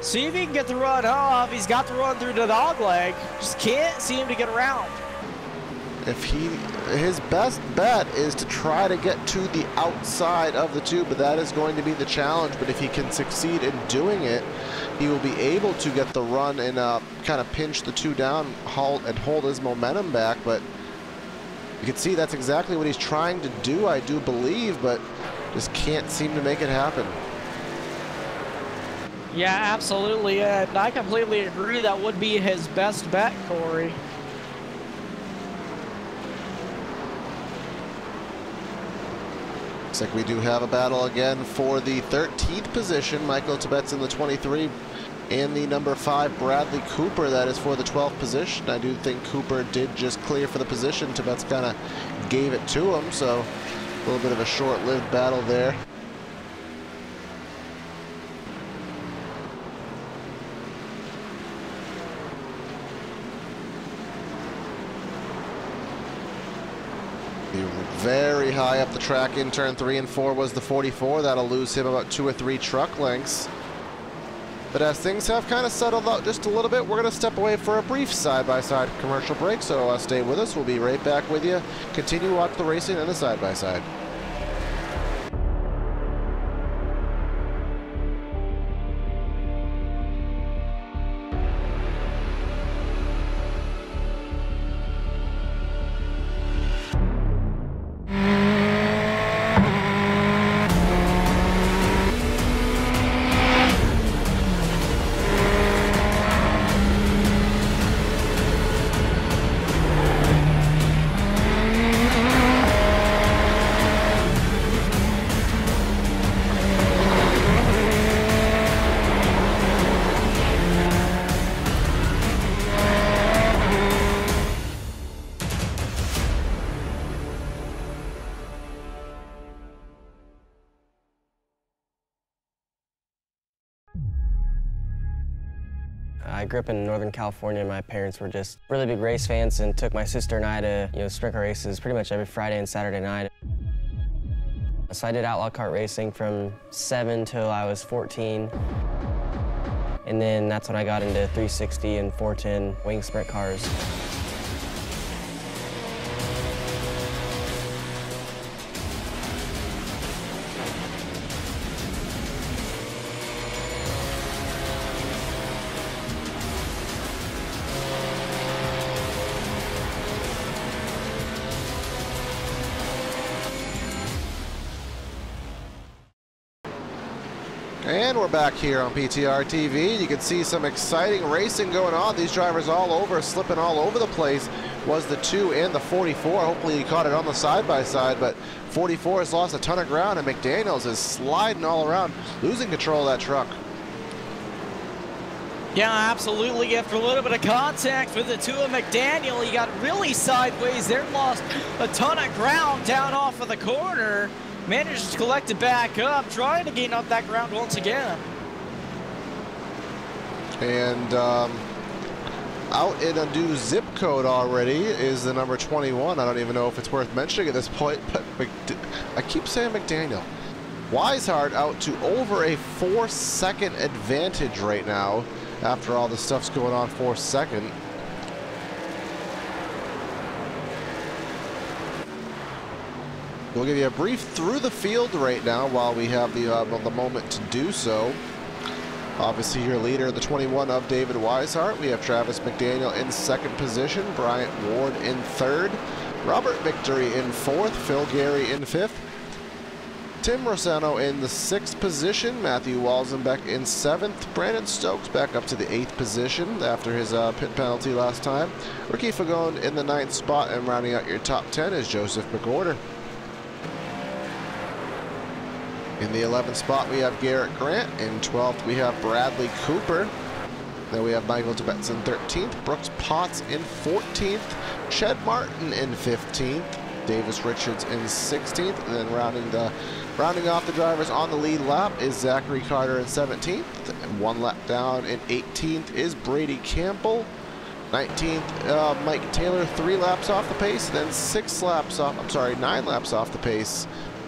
See if he can get the run off. He's got the run through the dog leg. Just can't seem to get around. His best bet is to try to get to the outside of the tube, but that is going to be the challenge. But if he can succeed in doing it, he will be able to get the run and kind of pinch the 2 down, hold his momentum back. But you can see that's exactly what he's trying to do, I do believe, but just can't seem to make it happen. Yeah, absolutely, and I completely agree. That would be his best bet, Corey. Looks like we do have a battle again for the 13th position. Michael Tibet's in the 23, and the number 5, Bradley Cooper, that is for the 12th position. I do think Cooper did just clear for the position. Tibet's kind of gave it to him, so a little bit of a short-lived battle there. Very high up the track in turn 3 and 4 was the 44. That'll lose him about 2 or 3 truck lengths. But as things have kind of settled out just a little bit, we're going to step away for a brief side-by-side commercial break. So stay with us. We'll be right back with you. Continue to watch the racing and the side-by-side. I grew up in Northern California. My parents were just really big race fans and took my sister and I to, sprint car races pretty much every Friday and Saturday night. So I did outlaw kart racing from 7 till I was 14. And then that's when I got into 360 and 410 wing sprint cars. And we're back here on PTR TV. You can see some exciting racing going on. These drivers all over, slipping all over the place. Was the 2 and the 44. Hopefully he caught it on the side-by-side, but 44 has lost a ton of ground, and McDaniels is sliding all around, losing control of that truck. Yeah, absolutely. After a little bit of contact with the 2 of McDaniel, he got really sideways there, lost a ton of ground down off of the corner. Managed to collect it back up, trying to gain up that ground once again. And out in a new zip code already is the number 21. I don't even know if it's worth mentioning at this point, but I keep saying McDaniel. Weishart out to over a 4-second advantage right now after all the stuff's going on. 4-second. We'll give you a brief through the field right now while we have the moment to do so. Obviously your leader, the 21 of David Weishart. We have Travis McDaniel in 2nd position, Bryant Ward in 3rd, Robert Victory in 4th, Phil Gary in 5th, Tim Rosano in the 6th position, Matthew Walzenbeck in 7th, Brandon Stokes back up to the 8th position after his pit penalty last time. Ricky Fagone in the 9th spot, and rounding out your top 10 is Joseph McGorder. In the 11th spot, we have Garrett Grant. In 12th, we have Bradley Cooper. Then we have Michael Tibetz in 13th, Brooks Potts in 14th, Ched Martin in 15th, Davis Richards in 16th, and then rounding off the drivers on the lead lap is Zachary Carter in 17th. And 1 lap down in 18th is Brady Campbell. 19th, Mike Taylor, 3 laps off the pace, then 9 laps off the pace.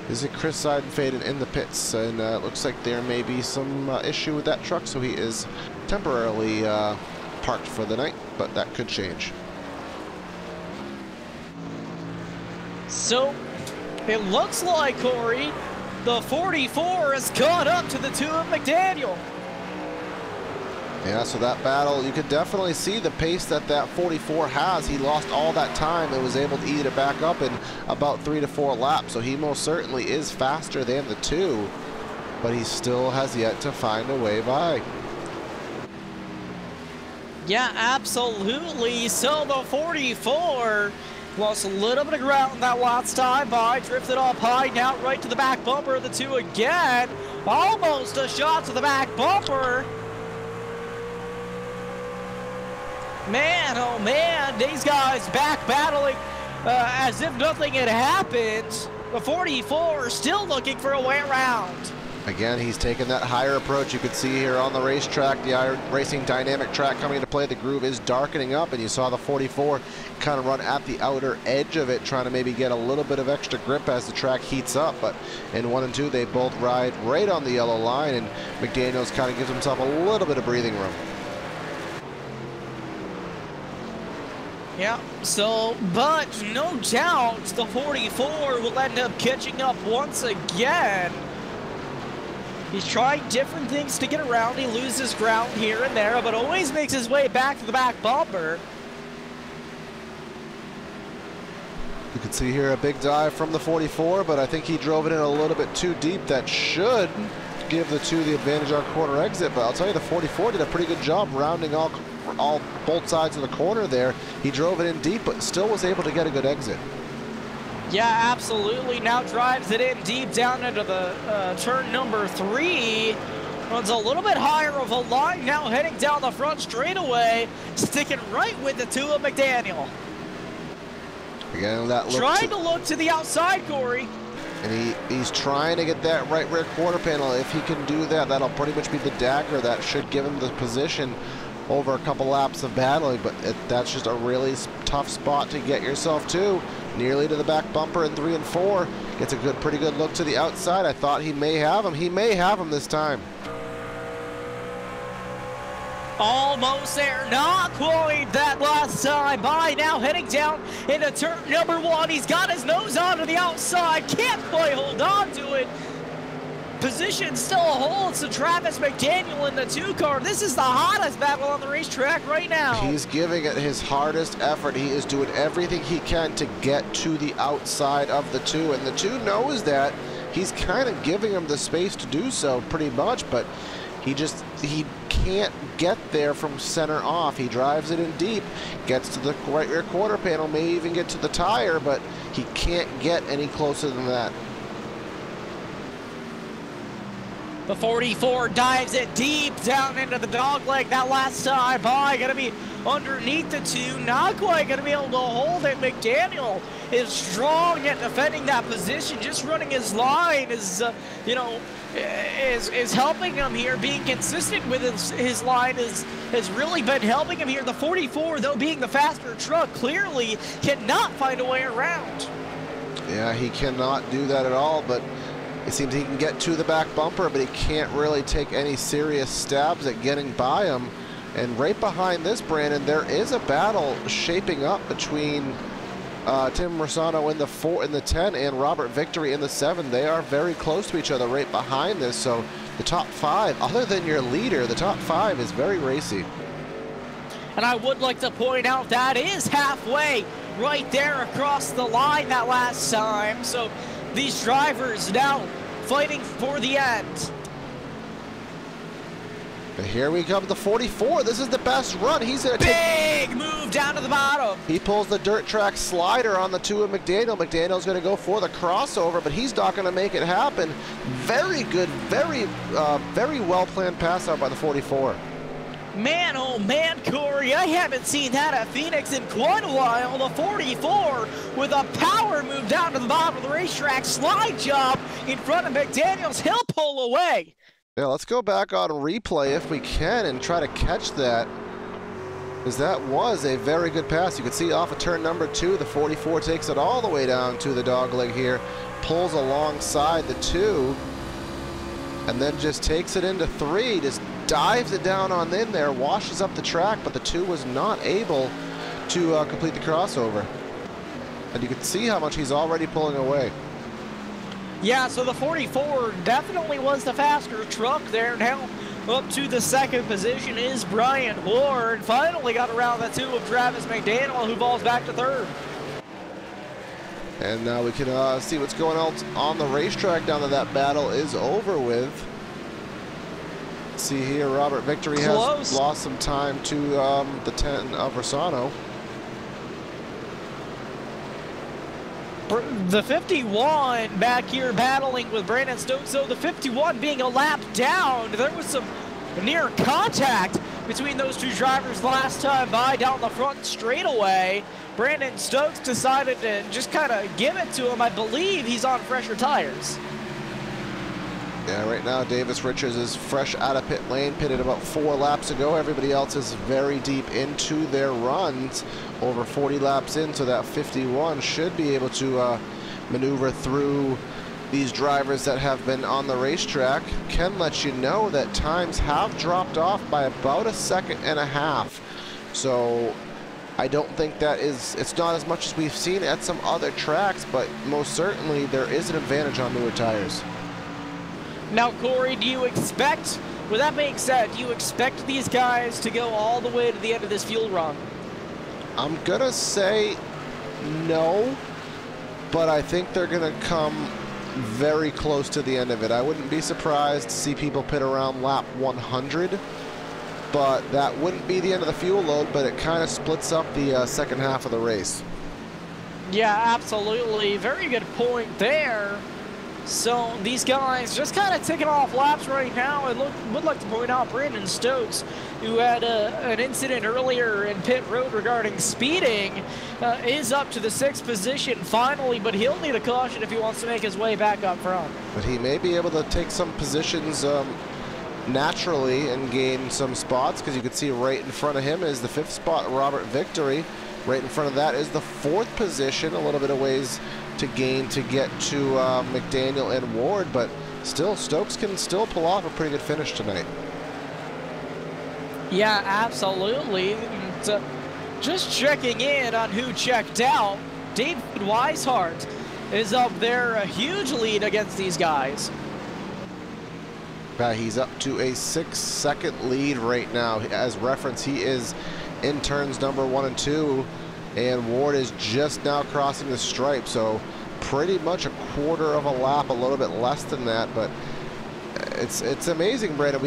Is it Chris Seidenfaden in the pits? And it looks like there may be some issue with that truck, so he is temporarily parked for the night, but that could change. So, it looks like, Corey, the 44 has caught up to the 2 of McDaniel. Yeah, so that battle, you could definitely see the pace that 44 has. He lost all that time and was able to eat it back up in about 3 to 4 laps. So he most certainly is faster than the 2, but he still has yet to find a way by. Yeah, absolutely. So the 44 lost a little bit of ground that last time by, drifted up high, now right to the back bumper of the 2 again. Almost a shot to the back bumper. Man, oh man, these guys back battling as if nothing had happened. The 44 still looking for a way around. Again, he's taken that higher approach. You could see here on the racetrack, the racing dynamic track coming into play. The groove is darkening up, and you saw the 44 kind of run at the outer edge of it, trying to maybe get a little bit of extra grip as the track heats up. But in 1 and 2, they both ride right on the yellow line, and McDaniels kind of gives himself a little bit of breathing room. Yeah, so, but no doubt the 44 will end up catching up once again. He's trying different things to get around. He loses ground here and there, but always makes his way back to the back bumper. You can see here a big dive from the 44, but I think he drove it in a little bit too deep. That should give the 2 the advantage on corner exit, but I'll tell you, the 44 did a pretty good job rounding both sides of the corner there. He drove it in deep, but still was able to get a good exit. Yeah, absolutely. Now drives it in deep down into the turn number 3. Runs a little bit higher of a line, now heading down the front straightaway, sticking right with the 2 of McDaniel. Again, that look trying to look to the outside, Corey. And he's trying to get that right rear quarter panel. If he can do that, that'll pretty much be the dagger that should give him the position over a couple laps of battling, but that's just a really tough spot to get yourself to. Nearly to the back bumper in 3 and 4. Gets a pretty good look to the outside. I thought he may have him. He may have him this time. Almost there, not quite that last time by. Now heading down into turn number 1. He's got his nose onto the outside, can't quite hold on to it. Position still holds to Travis McDaniel in the 2 car. This is the hottest battle on the racetrack right now. He's giving it his hardest effort. He is doing everything he can to get to the outside of the 2, and the 2 knows that. He's kind of giving him the space to do so pretty much, but he can't get there from center off. He drives it in deep, gets to the right rear quarter panel, may even get to the tire, but he can't get any closer than that. The 44 dives it deep down into the dogleg that last time by. Gonna be underneath the 2, not quite gonna be able to hold it. McDaniel is strong at defending that position, just running his line is, is helping him here. Being consistent with his line has really been helping him here. The 44, though, being the faster truck, clearly cannot find a way around. Yeah, he cannot do that at all, but it seems he can get to the back bumper, but he can't really take any serious stabs at getting by him. And right behind this, Brandon, there is a battle shaping up between Tim Rosano in the 4 and the 10 and Robert Victory in the 7. They are very close to each other right behind this. So the top 5, other than your leader, the top 5 is very racy. And I would like to point out that is halfway right there across the line that last time. So these drivers now fighting for the end. But here we come to 44. This is the best run. He's going to take... Big move down to the bottom. He pulls the dirt track slider on the 2 of McDaniel. McDaniel's going to go for the crossover, but he's not going to make it happen. Very good, very well-planned pass out by the 44. Man, oh man, Corey, I haven't seen that at Phoenix in quite a while. The 44 with a power move down to the bottom of the racetrack, slide job in front of McDaniels. He'll pull away. Yeah, let's go back on replay if we can and try to catch that, because that was a very good pass. You can see off of turn number 2, the 44 takes it all the way down to the dogleg here, pulls alongside the 2, and then just takes it into 3, just dives it down on in there, washes up the track, but the 2 was not able to complete the crossover. And you can see how much he's already pulling away. Yeah, so the 44 definitely was the faster truck there. Now up to the 2nd position is Brian Ward. Finally got around the 2 of Travis McDaniel, who falls back to 3rd. And now we can see what's going on the racetrack now that that battle is over with. See here, Robert Victory has lost some time to the 10 of Rossano. The 51 back here battling with Brandon Stokes, so the 51 being a lap down. There was some near contact between those 2 drivers last time by down the front straightaway. Brandon Stokes decided to just kind of give it to him. I believe he's on fresher tires. Yeah, right now Davis Richards is fresh out of pit lane, pitted about 4 laps ago. Everybody else is very deep into their runs, over 40 laps in, so that 51 should be able to maneuver through these drivers that have been on the racetrack. Can let you know that times have dropped off by about 1.5 seconds. So I don't think that it's not as much as we've seen at some other tracks, but most certainly there is an advantage on newer tires. Now, Corey, do you expect, with that being said, do you expect these guys to go all the way to the end of this fuel run? I'm gonna say no, but I think they're gonna come very close to the end of it. I wouldn't be surprised to see people pit around lap 100, but that wouldn't be the end of the fuel load, but it kind of splits up the second half of the race. Yeah, absolutely. Very good point there. So these guys just kind of ticking off laps right now. And would like to point out Brandon Stokes, who had an incident earlier in pit road regarding speeding, is up to the 6th position finally, but he'll need a caution if he wants to make his way back up front. But he may be able to take some positions naturally and gain some spots, because you can see right in front of him is the 5th spot, Robert Victory. Right in front of that is the 4th position, a little bit of ways to gain to get to McDaniel and Ward, but still Stokes can still pull off a pretty good finish tonight. Yeah, absolutely. So just checking in on who checked out, David Weishart is up there, a huge lead against these guys. He's up to a 6-second lead right now. As reference, he is in turns number 1 and 2, and Ward is just now crossing the stripe, so pretty much 1/4 of a lap, a little bit less than that, but it's amazing, Brandon.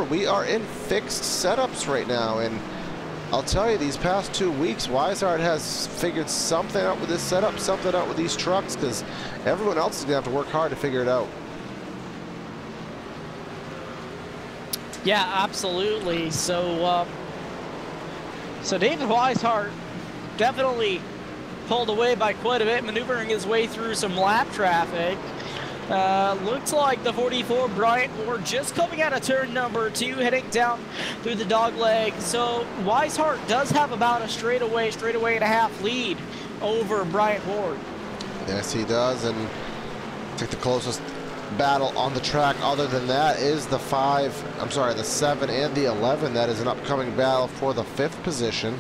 We are in fixed setups right now, and I'll tell you, these past 2 weeks, Weishart has figured something out with this setup, something out with these trucks, because everyone else is gonna have to work hard to figure it out. Yeah, absolutely. So David Weishart definitely pulled away by quite a bit, maneuvering his way through some lap traffic. Looks like the 44 Bryant Ward just coming out of turn number 2, heading down through the dog leg. So Weishart does have about a straightaway and a half lead over Bryant Ward. Yes, he does, and I think the closest battle on the track other than that is the 7 and the 11. That is an upcoming battle for the 5th position.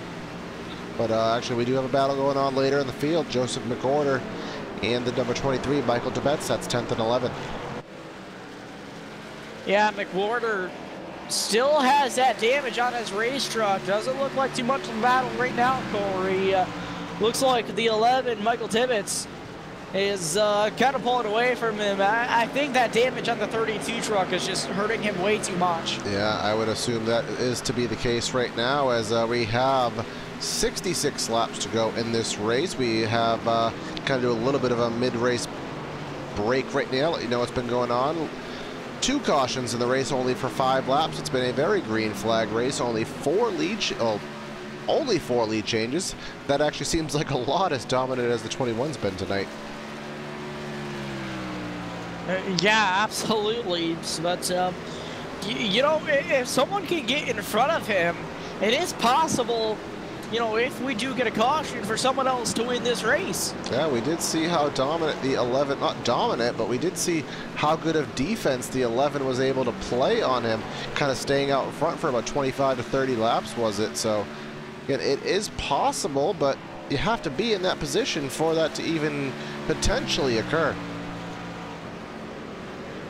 But actually, we do have a battle going on later in the field. Joseph McOrder and the number 23, Michael DeBetz, that's 10th and 11th. Yeah, McOrder still has that damage on his race truck. Doesn't look like too much of a battle right now, Corey. Looks like the 11, Michael Tibbetts, is kind of pulling away from him. I think that damage on the 32 truck is just hurting him way too much. Yeah, I would assume that is to be the case right now, as we have 66 laps to go in this race. We have kind of do a little bit of a mid-race break right now, let you know what's been going on. 2 cautions in the race, only for 5 laps. It's been a very green flag race, only 4 lead changes. That actually seems like a lot, as dominant as the 21's been tonight. Yeah, absolutely. But, you know, if someone can get in front of him, it is possible, you know, if we do get a caution, for someone else to win this race. Yeah, we did see how dominant the 11, not dominant, but we did see how good of defense the 11 was able to play on him, kind of staying out in front for about 25 to 30 laps, was it? So, again, it is possible, but you have to be in that position for that to even potentially occur.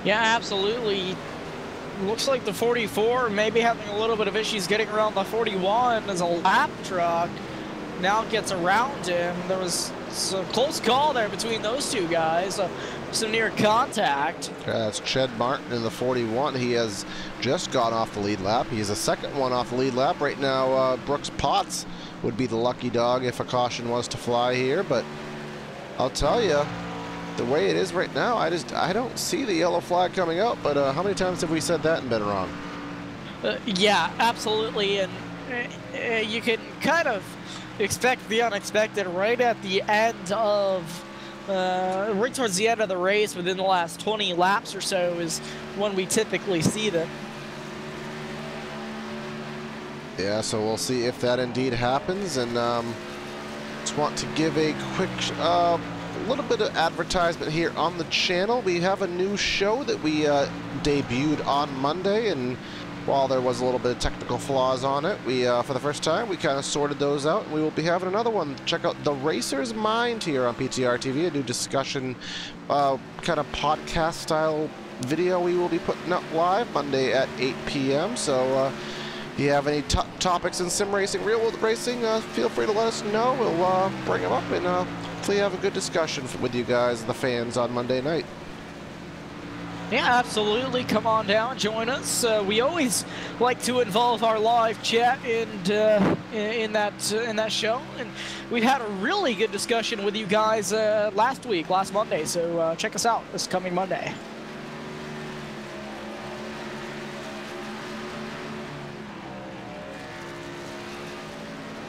Yeah, absolutely. Looks like the 44 maybe having a little bit of issues getting around the 41 as a lap truck now gets around him. There was some close call there between those two guys, some near contact. Yeah, that's Ched Martin in the 41. He has just gone off the lead lap. He's the second one off the lead lap right now. Brooks Potts would be the lucky dog if a caution was to fly here, but I'll tell you, the way it is right now, I don't see the yellow flag coming out. But how many times have we said that and been wrong? Yeah, absolutely, and you can kind of expect the unexpected right at the end of, right towards the end of the race, within the last 20 laps or so is when we typically see them. Yeah, so we'll see if that indeed happens, and just want to give a quick little bit of advertisement here on the channel. We have a new show that we debuted on Monday, and while there was a little bit of technical flaws on it, we for the first time we kind of sorted those out, and we will be having another one. Check out The Racer's Mind here on PTR TV, a new discussion kind of podcast style video we will be putting up live Monday at 8 p.m. So if you have any topics in sim racing, real world racing, feel free to let us know. We'll bring them up and hopefully have a good discussion with you guys, the fans, on Monday night. Yeah, absolutely. Come on down, join us. We always like to involve our live chat in that show, and we had a really good discussion with you guys last Monday. So check us out this coming Monday.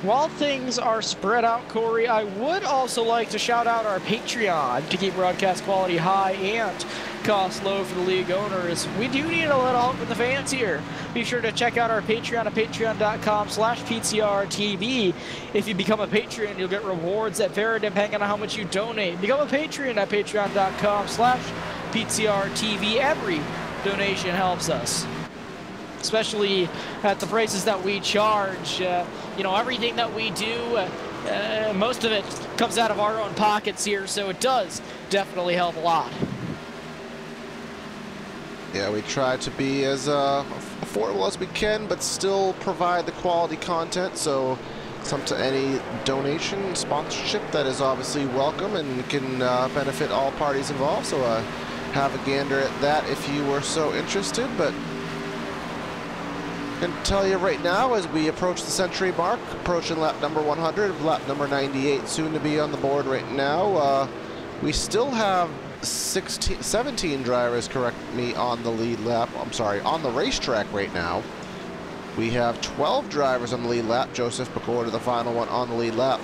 While things are spread out, Corey, I would also like to shout out our Patreon to keep broadcast quality high and costs low for the league owners. We do need a little help from the fans here. Be sure to check out our Patreon at patreon.com/PTRTV. If you become a patron, you'll get rewards that vary depending on how much you donate. Become a patron at patreon.com/PTRTV. Every donation helps us, especially at the prices that we charge. You know, everything that we do, most of it comes out of our own pockets here, so it does definitely help a lot. Yeah, we try to be as affordable as we can, but still provide the quality content, so any donation, sponsorship, that is obviously welcome and can benefit all parties involved, so have a gander at that if you were so interested. But I can tell you right now, as we approach the century mark, approaching lap number 100, lap number 98 soon to be on the board right now, we still have 17 drivers, correct me, on the lead lap. I'm sorry, on the racetrack right now. We have 12 drivers on the lead lap. Joseph Pecora, the final one on the lead lap.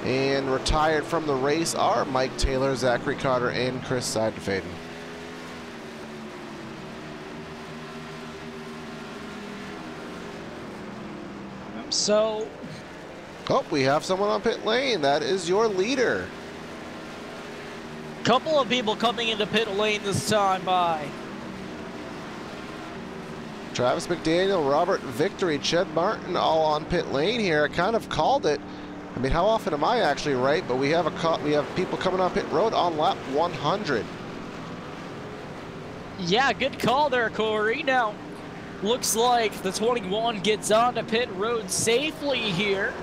And retired from the race are Mike Taylor, Zachary Carter, and Chris Seidenfaden. So, oh, we have someone on pit lane. That is your leader. Couple of people coming into pit lane this time by Travis McDaniel, Robert Victory, Ched Martin, all on pit lane here. I kind of called it. I mean, how often am I actually right? But we have people coming on pit road on lap 100. Yeah, good call there, Corey. Now, looks like the 21 gets onto pit road safely here.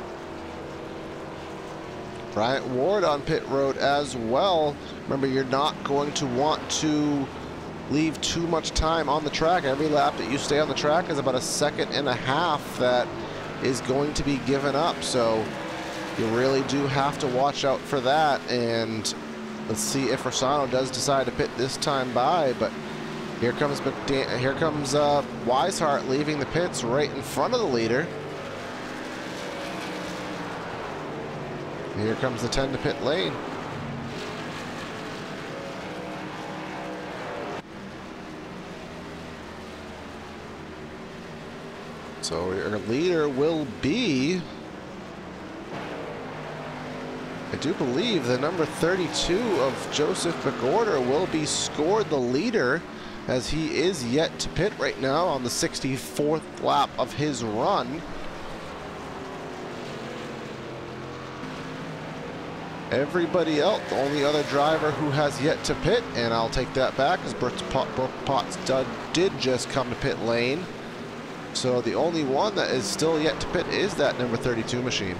Bryant Ward on pit road as well. Remember, you're not going to want to leave too much time on the track. Every lap that you stay on the track is about 1.5 seconds that is going to be given up. So you really do have to watch out for that. And let's see if Rossano does decide to pit this time by. But here comes Weishart leaving the pits right in front of the leader. Here comes the 10 to pit lane. So your leader will be, I do believe, the number 32 of Joseph McOrder will be scored the leader, as he is yet to pit right now on the 64th lap of his run. Everybody else, the only other driver who has yet to pit, and I'll take that back, as Brooke Potts did just come to pit lane. So the only one that is still yet to pit is that number 32 machine.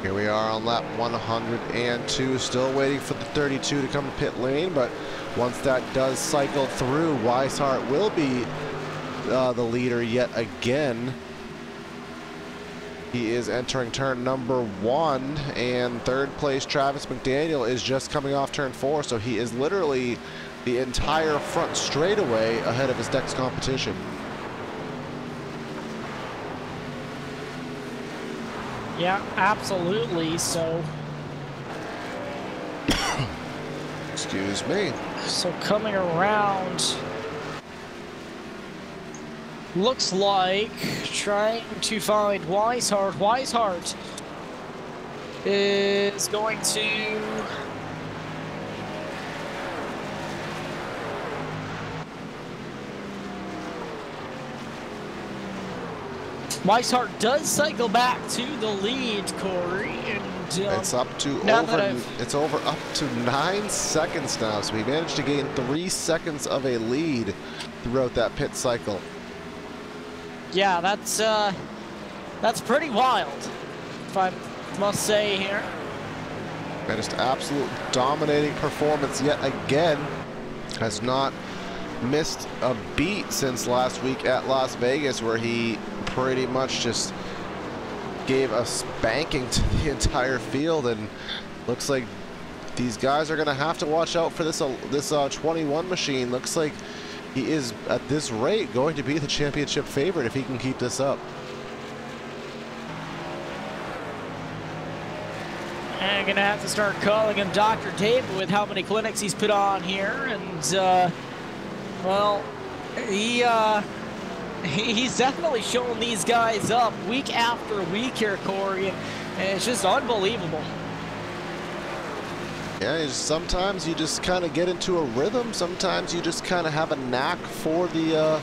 Here we are on lap 102, still waiting for the 32 to come to pit lane, but once that does cycle through, Weishart will be the leader yet again. He is entering turn number 1, and third place Travis McDaniel is just coming off turn 4, so he is literally the entire front straightaway ahead of his next competition. Yeah, absolutely. So, excuse me. So coming around, looks like trying to find Weishart. Weishart is going to Weishart does cycle back to the lead, Corey, and it's up to up to 9 seconds now. So we managed to gain 3 seconds of a lead throughout that pit cycle. Yeah, that's pretty wild, if I must say here. And just absolute dominating performance yet again. Has not missed a beat since last week at Las Vegas, where he pretty much just gave a spanking to the entire field, and looks like these guys are going to have to watch out for this 21 machine. Looks like he is, at this rate, going to be the championship favorite if he can keep this up. I'm going to have to start calling him Dr. David with how many clinics he's put on here, and well, he's definitely showing these guys up week after week here, Corey, and it's just unbelievable. Yeah, sometimes you just kind of get into a rhythm. Sometimes you just kind of have a knack for the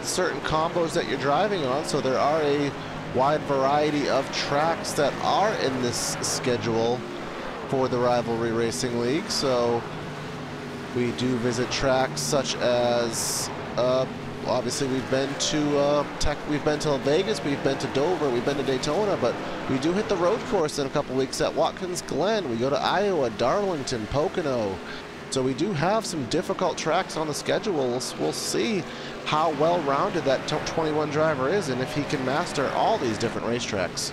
certain combos that you're driving on. So there are a wide variety of tracks that are in this schedule for the Rivalry Racing League. So we do visit tracks such as obviously we've been to Vegas, we've been to Dover, we've been to Daytona, but we do hit the road course in a couple weeks at Watkins Glen. We go to Iowa, Darlington, Pocono. So we do have some difficult tracks on the schedule. We'll see how well-rounded that 21 driver is and if he can master all these different racetracks.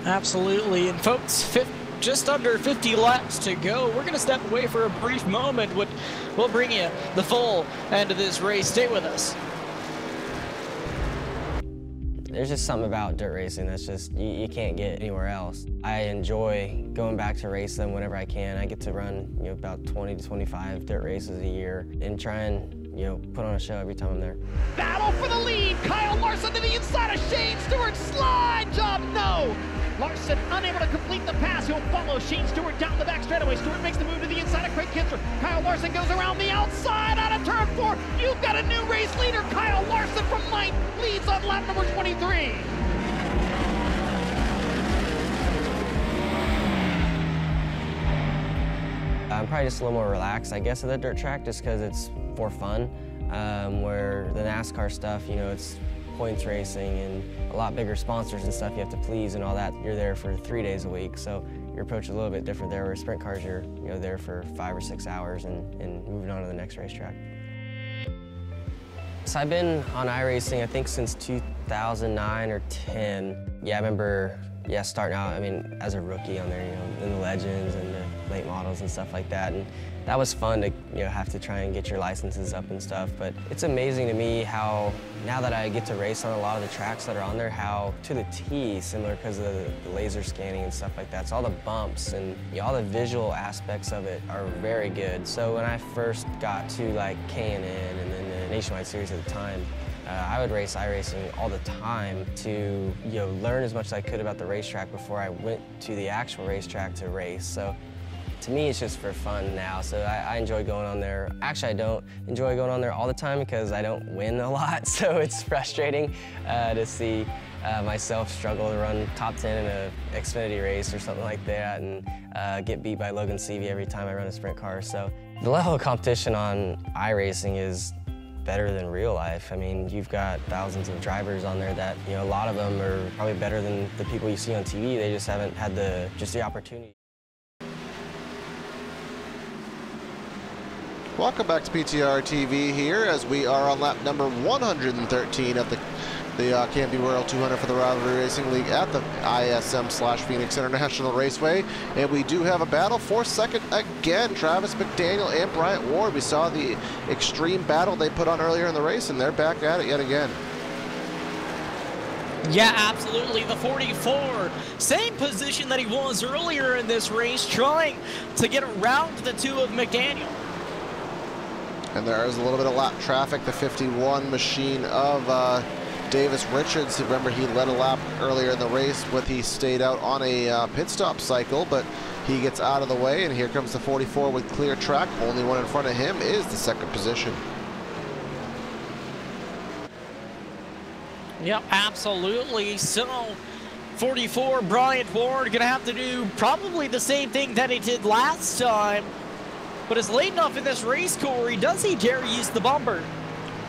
Absolutely, and folks, just under 50 laps to go. We're going to step away for a brief moment. We'll bring you the full end of this race. Stay with us. There's just something about dirt racing that's just, you can't get anywhere else. I enjoy going back to race them whenever I can. I get to run about 20 to 25 dirt races a year and try and you know, put on a show every time I'm there. Battle for the lead. Kyle Larson to the inside of Shane Stewart. Slide job, no. Larson unable to complete the pass. He'll follow Shane Stewart down the back straightaway. Stewart makes the move to the inside of Craig Kinsler. Kyle Larson goes around the outside out of turn 4. You've got a new race leader. Kyle Larson from ninth leads on lap number 23. I'm probably just a little more relaxed, I guess, at the dirt track, just because it's for fun. Where the NASCAR stuff, you know, it's points racing and a lot bigger sponsors and stuff you have to please and all that. You're there for 3 days a week, so your approach is a little bit different there. Where sprint cars, you're there for 5 or 6 hours and moving on to the next racetrack. So I've been on iRacing, I think, since 2009 or 10. Yeah, I remember, starting out, I mean, as a rookie on there, you know, in the Legends and the late models and stuff like that. And that was fun to, you know, have to try and get your licenses up and stuff. But it's amazing to me how, now that I get to race on a lot of the tracks that are on there, how to the T, similar because of the laser scanning and stuff like that. So all the bumps and, you know, all the visual aspects of it are very good. So when I first got to like K&N and then the Nationwide Series at the time, I would race iRacing all the time to, you know, learn as much as I could about the racetrack before I went to the actual racetrack to race. So to me, it's just for fun now. So I enjoy going on there. Actually, I don't enjoy going on there all the time because I don't win a lot. So it's frustrating to see myself struggle to run top 10 in an Xfinity race or something like that and get beat by Logan Seavey every time I run a sprint car. So the level of competition on iRacing is better than real life. I mean, you've got thousands of drivers on there that, you know, a lot of them are probably better than the people you see on TV. They just haven't had the opportunity. Welcome back to PTR TV here as we are on lap number 113 of the Camping World 200 for the Rivalry Racing League at the ISM/Phoenix International Raceway. And we do have a battle for second again. Travis McDaniel and Bryant Ward. We saw the extreme battle they put on earlier in the race, and they're back at it yet again. Yeah, absolutely. The 44, same position that he was earlier in this race, trying to get around the two of McDaniel. And there is a little bit of lap traffic. The 51 machine of Davis Richards. Remember, he led a lap earlier in the race with he stayed out on a pit stop cycle, but he gets out of the way, and here comes the 44 with clear track. Only one in front of him is the second position. Yep, absolutely. So 44, Bryant Ward, gonna have to do probably the same thing that he did last time. But it's late enough in this race, Corey. Does he dare use the bumper?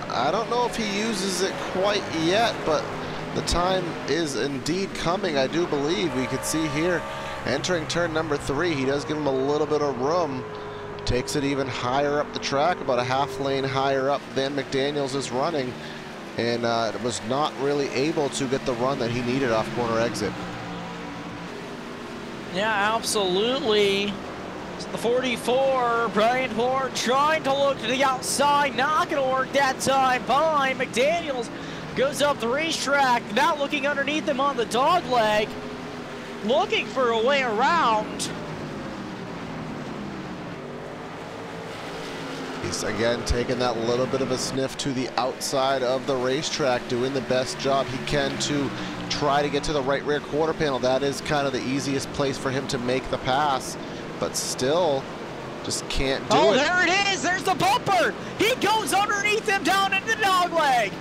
I don't know if he uses it quite yet, but the time is indeed coming, I do believe. We could see here, entering turn number 3, he does give him a little bit of room. Takes it even higher up the track, about a half lane higher up than McDaniels is running. And was not really able to get the run that he needed off corner exit. Yeah, absolutely. So the 44, Bryant Ward trying to look to the outside, not going to work that time by McDaniels. Goes up the racetrack, now looking underneath him on the dog leg, looking for a way around. He's again taking that little bit of a sniff to the outside of the racetrack, doing the best job he can to try to get to the right rear quarter panel. That is kind of the easiest place for him to make the pass, but still just can't do it. Oh, there it is. There's the bumper. He goes underneath him down into the dog leg.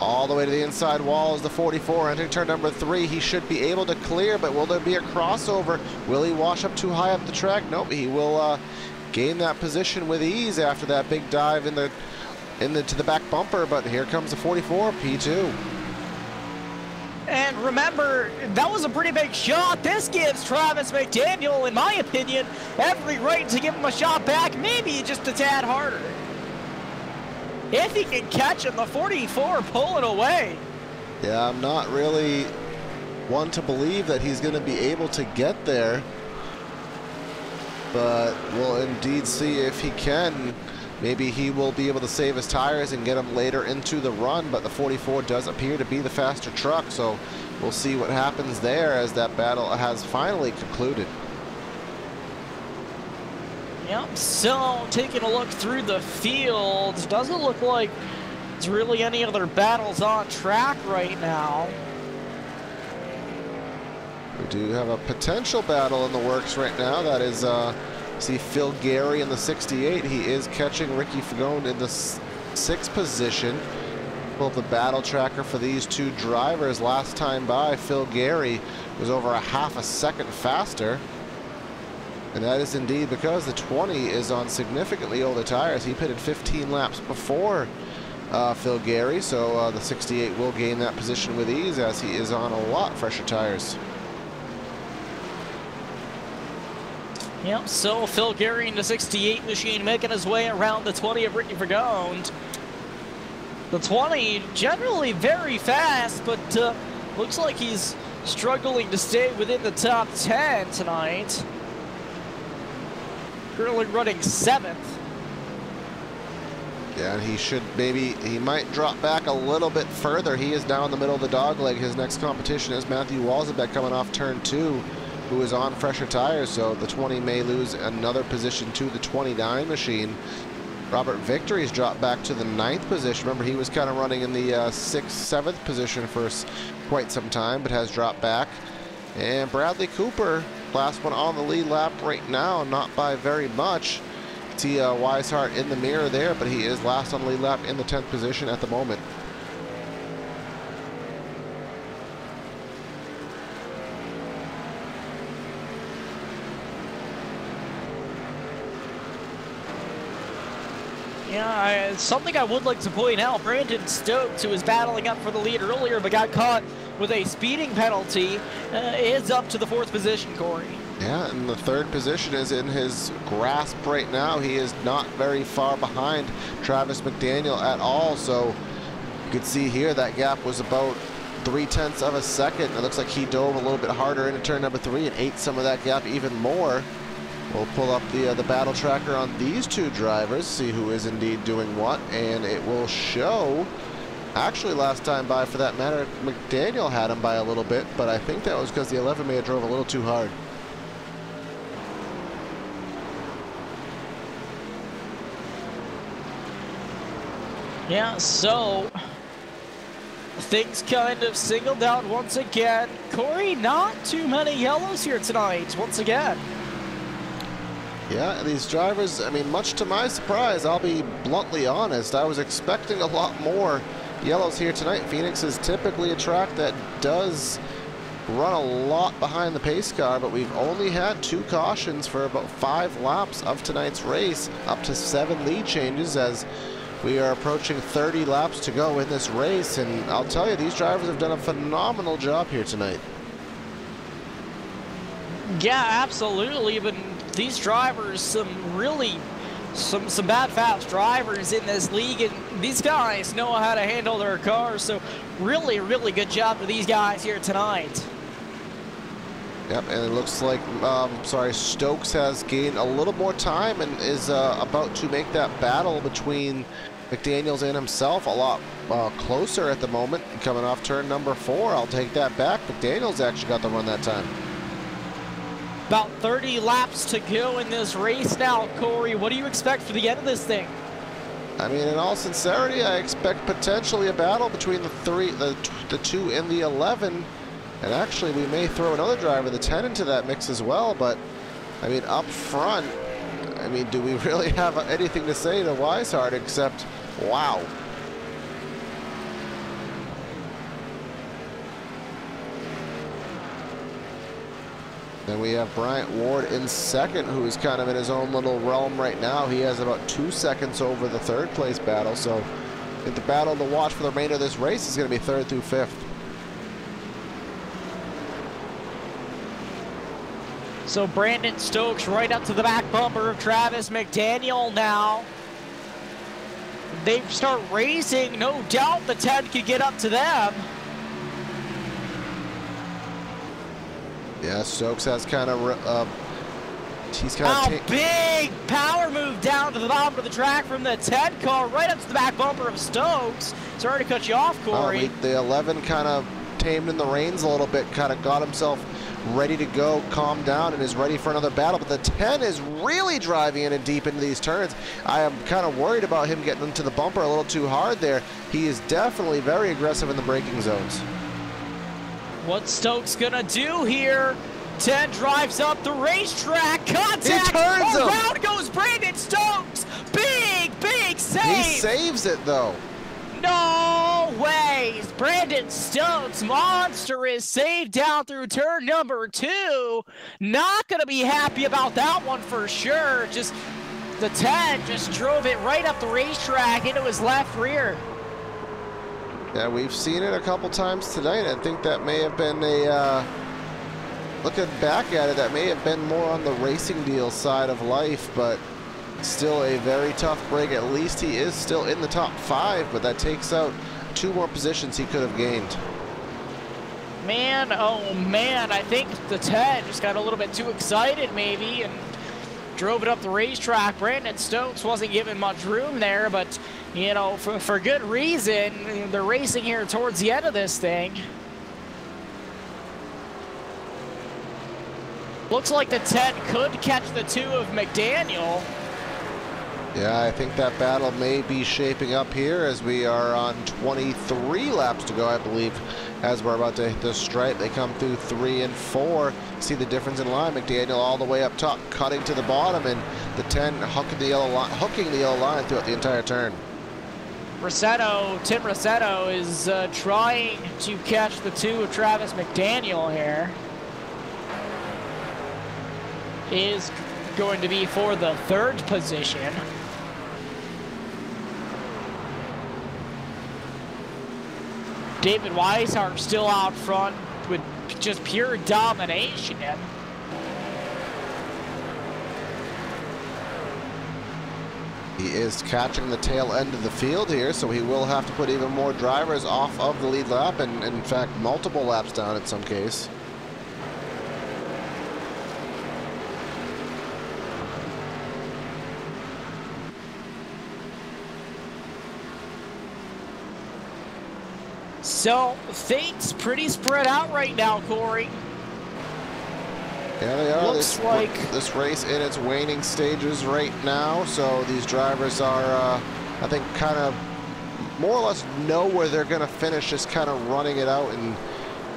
All the way to the inside wall is the 44. Entering turn number 3, he should be able to clear, but will there be a crossover? Will he wash up too high up the track? Nope, he will gain that position with ease after that big dive to the back bumper. But here comes the 44, P2. And remember, that was a pretty big shot. This gives Travis McDaniel, in my opinion, every right to give him a shot back, maybe just a tad harder. If he can catch him, the 44 pull it away. Yeah, I'm not really one to believe that he's going to be able to get there, but we'll indeed see if he can. Maybe he will be able to save his tires and get him later into the run, but the 44 does appear to be the faster truck, so we'll see what happens there as that battle has finally concluded. Yep, so taking a look through the field, doesn't look like there's really any other battles on track right now. We do have a potential battle in the works right now. That is, see Phil Gary in the 68. He is catching Ricky Fagone in the 6th position. Pull up the battle tracker for these two drivers. Last time by, Phil Gary was over a half a second faster. And that is indeed because the 20 is on significantly older tires. He pitted 15 laps before Phil Gary, so the 68 will gain that position with ease as he is on a lot fresher tires. Yep, so Phil Gary in the 68 machine making his way around the 20 of Ricky Fagone. The 20 generally very fast, but looks like he's struggling to stay within the top 10 tonight. Currently running 7th. Yeah, and he might drop back a little bit further. He is down the middle of the dogleg. His next competition is Matthew Walzebek coming off turn 2, who is on fresher tires, so the 20 may lose another position to the 29 machine. Robert Victory's dropped back to the 9th position. Remember, he was kind of running in the 6th, 7th position for quite some time, but has dropped back. And Bradley Cooper, last one on the lead lap right now, not by very much. See Weishart in the mirror there, but he is last on the lead lap in the 10th position at the moment. Yeah, something I would like to point out, Brandon Stokes, who was battling up for the lead earlier but got caught with a speeding penalty, is up to the 4th position, Corey. Yeah, and the 3rd position is in his grasp right now. He is not very far behind Travis McDaniel at all, so you can see here that gap was about 0.3 of a second. It looks like he dove a little bit harder into turn number 3 and ate some of that gap even more. We'll pull up the battle tracker on these two drivers, see who is indeed doing what, and it will show, actually last time by for that matter, McDaniel had him by a little bit, but I think that was because the 11 may have drove a little too hard. Yeah, so things kind of singled out once again. Corey, not too many yellows here tonight, once again. Yeah, these drivers, I mean, much to my surprise, I'll be bluntly honest, I was expecting a lot more yellows here tonight. Phoenix is typically a track that does run a lot behind the pace car, but we've only had 2 cautions for about 5 laps of tonight's race, up to 7 lead changes as we are approaching 30 laps to go in this race, and I'll tell you, these drivers have done a phenomenal job here tonight. Yeah, absolutely, but these drivers, some bad fast drivers in this league, and these guys know how to handle their cars, so really, really good job to these guys here tonight. Yep, and it looks like, Stokes has gained a little more time and is about to make that battle between McDaniels and himself a lot closer at the moment. Coming off turn number 4, I'll take that back. McDaniels actually got the run that time. About 30 laps to go in this race now, Corey. What do you expect for the end of this thing? I mean, in all sincerity, I expect potentially a battle between the 2 and the 11. And actually, we may throw another driver, the 10, into that mix as well. But, I mean, up front, I mean, do we really have anything to say to Weishart except, wow. Then we have Bryant Ward in 2nd, who is kind of in his own little realm right now. He has about 2 seconds over the 3rd place battle. So I think the battle to watch for the remainder of this race is going to be 3rd through 5th. So Brandon Stokes right up to the back bumper of Travis McDaniel now. They start racing. No doubt the 10 could get up to them. Yeah, Stokes has kind of, he's kind of... big power move down to the bottom of the track from the 10 car, right up to the back bumper of Stokes. Sorry to cut you off, Corey. The 11 kind of tamed in the reins a little bit, kind of got himself ready to go, calm down, and is ready for another battle. But the 10 is really driving in and deep into these turns. I am kind of worried about him getting into the bumper a little too hard there. He is definitely very aggressive in the braking zones. What's Stokes gonna do here? 10 drives up the racetrack. Contact! He turns him! Around goes Brandon Stokes! Big save! He saves it, though. No ways! Brandon Stokes, monster, is saved down through turn number 2. Not gonna be happy about that one for sure. Just the 10 just drove it right up the racetrack into his left rear. Yeah, we've seen it a couple times tonight. I think that may have been a, looking back at it, that may have been more on the racing deal side of life, but still a very tough break. At least he is still in the top 5, but that takes out 2 more positions he could have gained. Man, oh man, I think the 10 just got a little bit too excited maybe and drove it up the racetrack. Brandon Stokes wasn't given much room there, but you know, for good reason. They're racing here towards the end of this thing. Looks like the 10 could catch the 2 of McDaniel. Yeah, I think that battle may be shaping up here as we are on 23 laps to go, I believe, as we're about to hit the stripe. They come through 3 and 4. See the difference in line. McDaniel all the way up top, cutting to the bottom, and the 10 hooking the yellow line throughout the entire turn. Tim Rossetto is trying to catch the 2 of Travis McDaniel here. Is going to be for the 3rd position. David Weishart still out front with just pure domination. He is catching the tail end of the field here, so he will have to put even more drivers off of the lead lap, and in fact multiple laps down in some case. So things pretty spread out right now, Corey. Yeah, they are. Looks like this race in its waning stages right now, so these drivers are, I think, kind of more or less know where they're going to finish, just kind of running it out and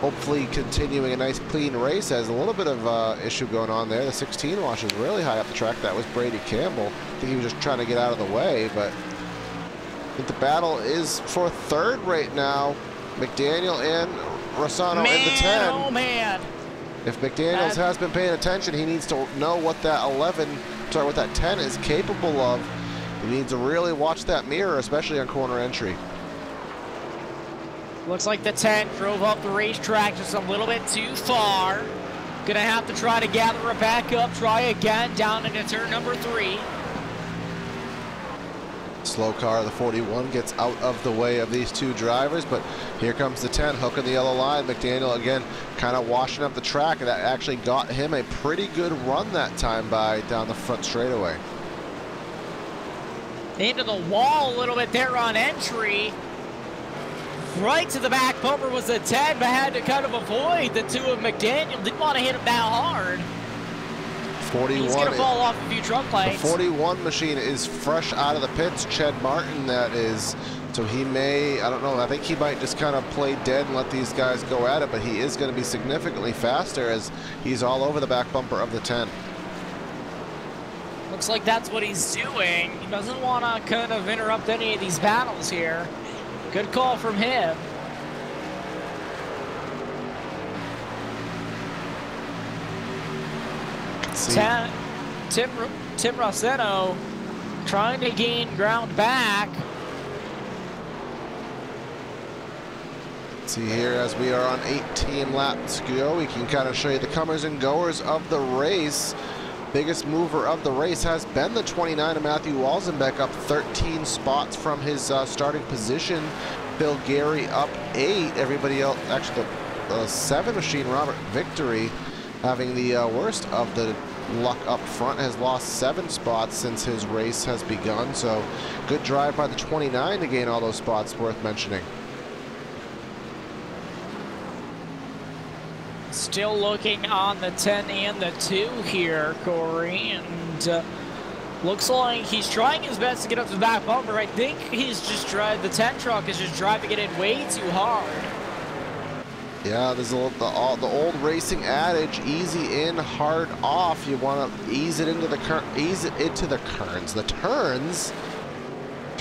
hopefully continuing a nice clean race. Has a little bit of issue going on there. The 16 wash is really high up the track. That was Brady Campbell. I think he was just trying to get out of the way, but I think the battle is for 3rd right now. McDaniel and Rossano in the 10. Oh man. If McDaniels has been paying attention, he needs to know what that what that 10 is capable of. He needs to really watch that mirror, especially on corner entry. Looks like the 10 drove up the racetrack just a little bit too far. Gonna have to try to gather it back up, try again down into turn number 3. Slow car, the 41, gets out of the way of these 2 drivers, but here comes the 10 hooking the yellow line. McDaniel again kind of washing up the track, and that actually got him a pretty good run that time by down the front straightaway. Into the wall a little bit there on entry. Right to the back bumper was the 10, but had to kind of avoid the 2 of McDaniel. Didn't want to hit him that hard. 41. He's going to fall off a few trunk lights. The 41 machine is fresh out of the pits. Ched Martin, that is. So he may, I don't know, I think he might just kind of play dead and let these guys go at it, but he is going to be significantly faster as he's all over the back bumper of the 10. Looks like that's what he's doing. He doesn't want to kind of interrupt any of these battles here. Good call from him. Tim Rossetto trying to gain ground back. See here, as we are on 18 laps to go, we can kind of show you the comers and goers of the race. Biggest mover of the race has been the 29 of Matthew Walzenbeck, up 13 spots from his starting position. Bill Gary up 8. Everybody else, actually the 7 machine, Robert Victory, having the worst of the luck up front, has lost 7 spots since his race has begun. So good drive by the 29 to gain all those spots, worth mentioning. still looking on the 10 and the 2 here, Corey, and looks like he's trying his best to get up to the back bumper. I think he's just the 10 truck is just driving it in way too hard. Yeah, there's the old racing adage: easy in, hard off. You want to ease it into the turns.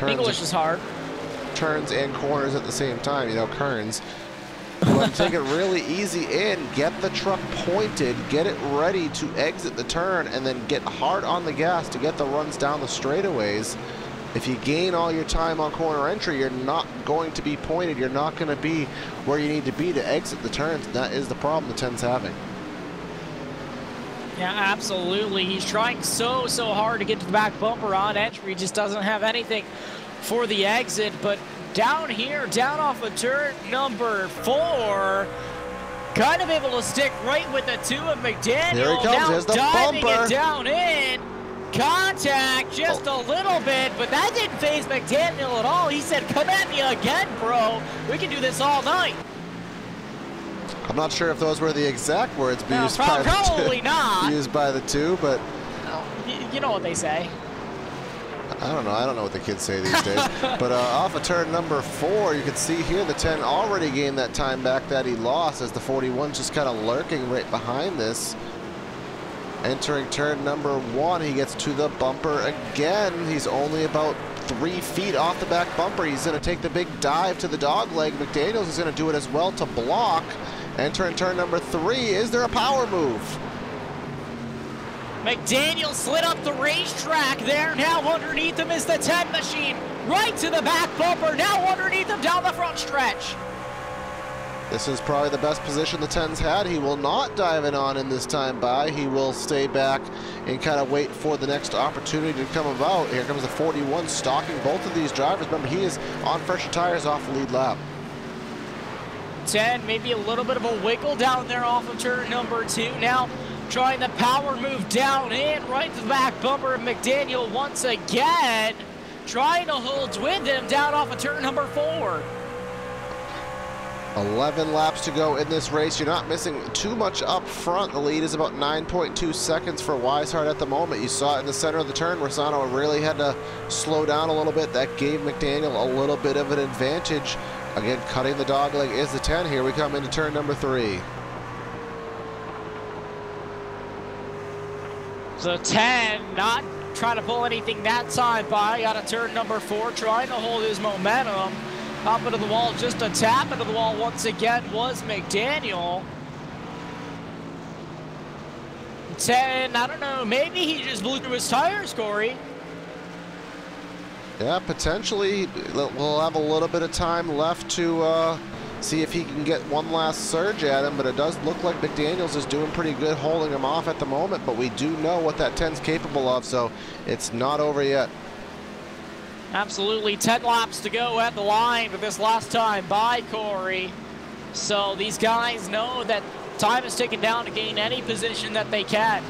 English is hard. Turns and corners at the same time. You know, kerns. You want to take it really easy in, get the truck pointed, get it ready to exit the turn, and then get hard on the gas to get the runs down the straightaways. If you gain all your time on corner entry, you're not going to be pointed. You're not going to be where you need to be to exit the turns. That is the problem the 10's having. Yeah, absolutely. He's trying so hard to get to the back bumper on entry. He just doesn't have anything for the exit. But down here, down off of turn number 4, kind of able to stick right with the 2 of McDaniel. Here he comes. Now Here's the diving bumper. it down in. Contact just a little bit, but that didn't faze McDaniel at all. He said, come at me again, bro. We can do this all night. I'm not sure if those were the exact words used by probably not. Used by the 2, but you know what they say. I don't know. I don't know what the kids say these days. But off of turn number 4, you can see here the 10 already gained that time back that he lost, as the 41's just kind of lurking right behind this. Entering turn number 1, he gets to the bumper again. He's only about 3 feet off the back bumper. He's going to take the big dive to the dog leg. McDaniels is going to do it as well to block. Entering turn number 3, is there a power move? McDaniel slid up the racetrack there. Now underneath him is the 10 machine. Right to the back bumper. Now underneath him down the front stretch. This is probably the best position the 10's had. He will not dive in on in this time by. He will stay back and kind of wait for the next opportunity to come about. Here comes the 41 stalking both of these drivers. Remember, he is on fresher tires off the lead lap. 10, maybe a little bit of a wiggle down there off of turn number 2. Now trying the power move down in, right to the back bumper of McDaniel once again. Trying to hold with him down off of turn number 4. 11 laps to go in this race. You're not missing too much up front. The lead is about 9.2 seconds for Weishart at the moment. You saw it in the center of the turn. Rosano really had to slow down a little bit. That gave McDaniel a little bit of an advantage. Again, cutting the dog leg is the 10. Here we come into turn number 3. So 10 not trying to pull anything that time by. Out of turn number 4, trying to hold his momentum. Up into the wall, just a tap into the wall once again was McDaniel. 10, I don't know, maybe he just blew through his tires, Corey. Yeah, potentially. We'll have a little bit of time left to see if he can get one last surge at him, but it does look like McDaniels is doing pretty good holding him off at the moment, but we do know what that 10's capable of, so it's not over yet. Absolutely, 10 laps to go at the line for this last time by Corey. So these guys know that time is ticking down to gain any position that they can.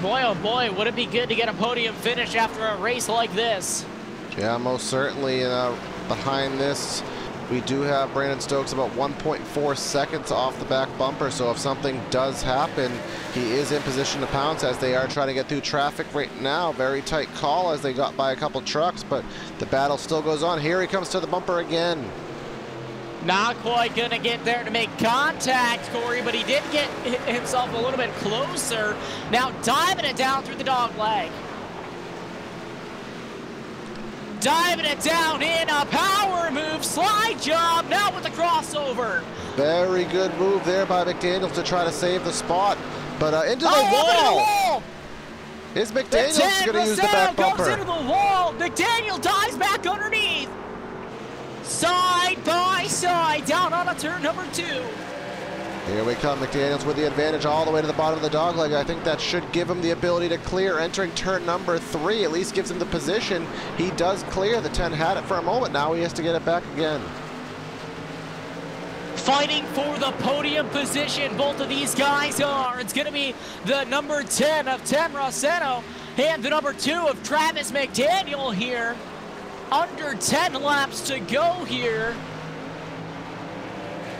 Boy, oh boy, would it be good to get a podium finish after a race like this. Yeah, most certainly. Behind this, we do have Brandon Stokes about 1.4 seconds off the back bumper, so if something does happen, he is in position to pounce as they are trying to get through traffic right now. Very tight call as they got by a couple trucks, but the battle still goes on. Here he comes to the bumper again. Not quite going to get there to make contact, Corey, but he did get himself a little bit closer. Now diving it down through the dog leg. Diving it down in a power move, slide job, now with the crossover. Very good move there by McDaniels to try to save the spot, but into the wall. Is McDaniels going to use the back bumper? Goes into the wall. McDaniel dives back underneath. Side by side, down on a turn number 2. Here we come, McDaniels with the advantage all the way to the bottom of the dogleg. I think that should give him the ability to clear. Entering turn number 3, at least gives him the position. He does clear. The 10 had it for a moment. Now he has to get it back again. Fighting for the podium position, both of these guys are. It's going to be the number 10 of Tim Rossano and the number 2 of Travis McDaniel here. Under 10 laps to go here.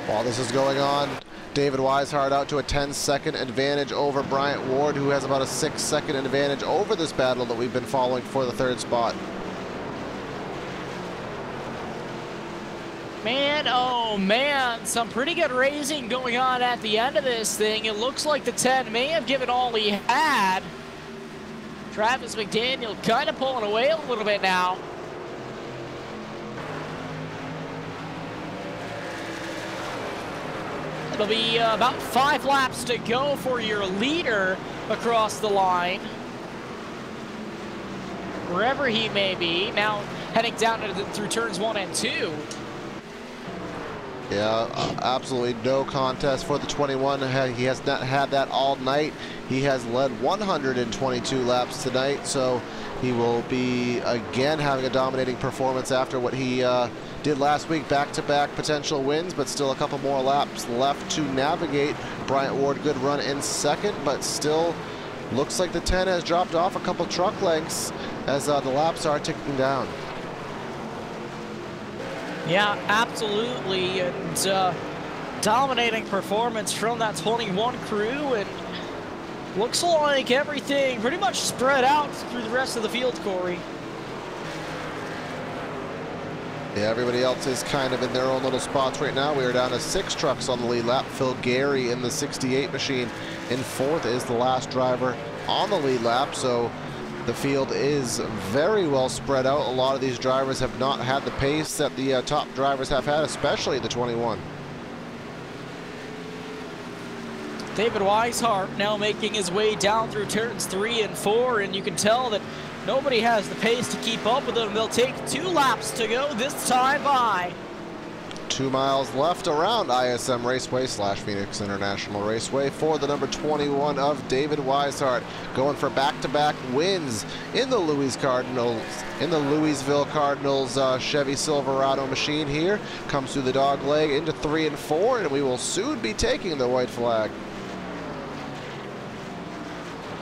While this is going on, David Weishart out to a 10-second advantage over Bryant Ward, who has about a 6-second advantage over this battle that we've been following for the 3rd spot. Man, oh man, some pretty good racing going on at the end of this thing. It looks like the 10 may have given all he had. Travis McDaniel kind of pulling away a little bit now. It'll be about 5 laps to go for your leader across the line. Wherever he may be, now heading down through turns 1 and 2. Yeah, absolutely no contest for the 21. He has not had that all night. He has led 122 laps tonight, so he will be again having a dominating performance after what he did last week. Back-to-back potential wins, but still a couple more laps left to navigate. Bryant Ward, good run in 2nd, but still looks like the 10 has dropped off a couple truck lengths as the laps are ticking down. Yeah, absolutely, and dominating performance from that 21 crew, and looks like everything pretty much spread out through the rest of the field, Corey. Yeah, everybody else is kind of in their own little spots right now. We are down to 6 trucks on the lead lap. Phil Gary in the 68 machine in 4th is the last driver on the lead lap, so the field is very well spread out. A lot of these drivers have not had the pace that the top drivers have had, especially the 21. David Weishart now making his way down through turns 3 and 4, and you can tell that nobody has the pace to keep up with them. They'll take 2 laps to go this time by. 2 miles left around ISM Raceway / Phoenix International Raceway for the number 21 of David Weishart, going for back-to-back wins in the Louisville Cardinals Chevy Silverado machine here. Comes through the dog leg into 3 and 4, and we will soon be taking the white flag.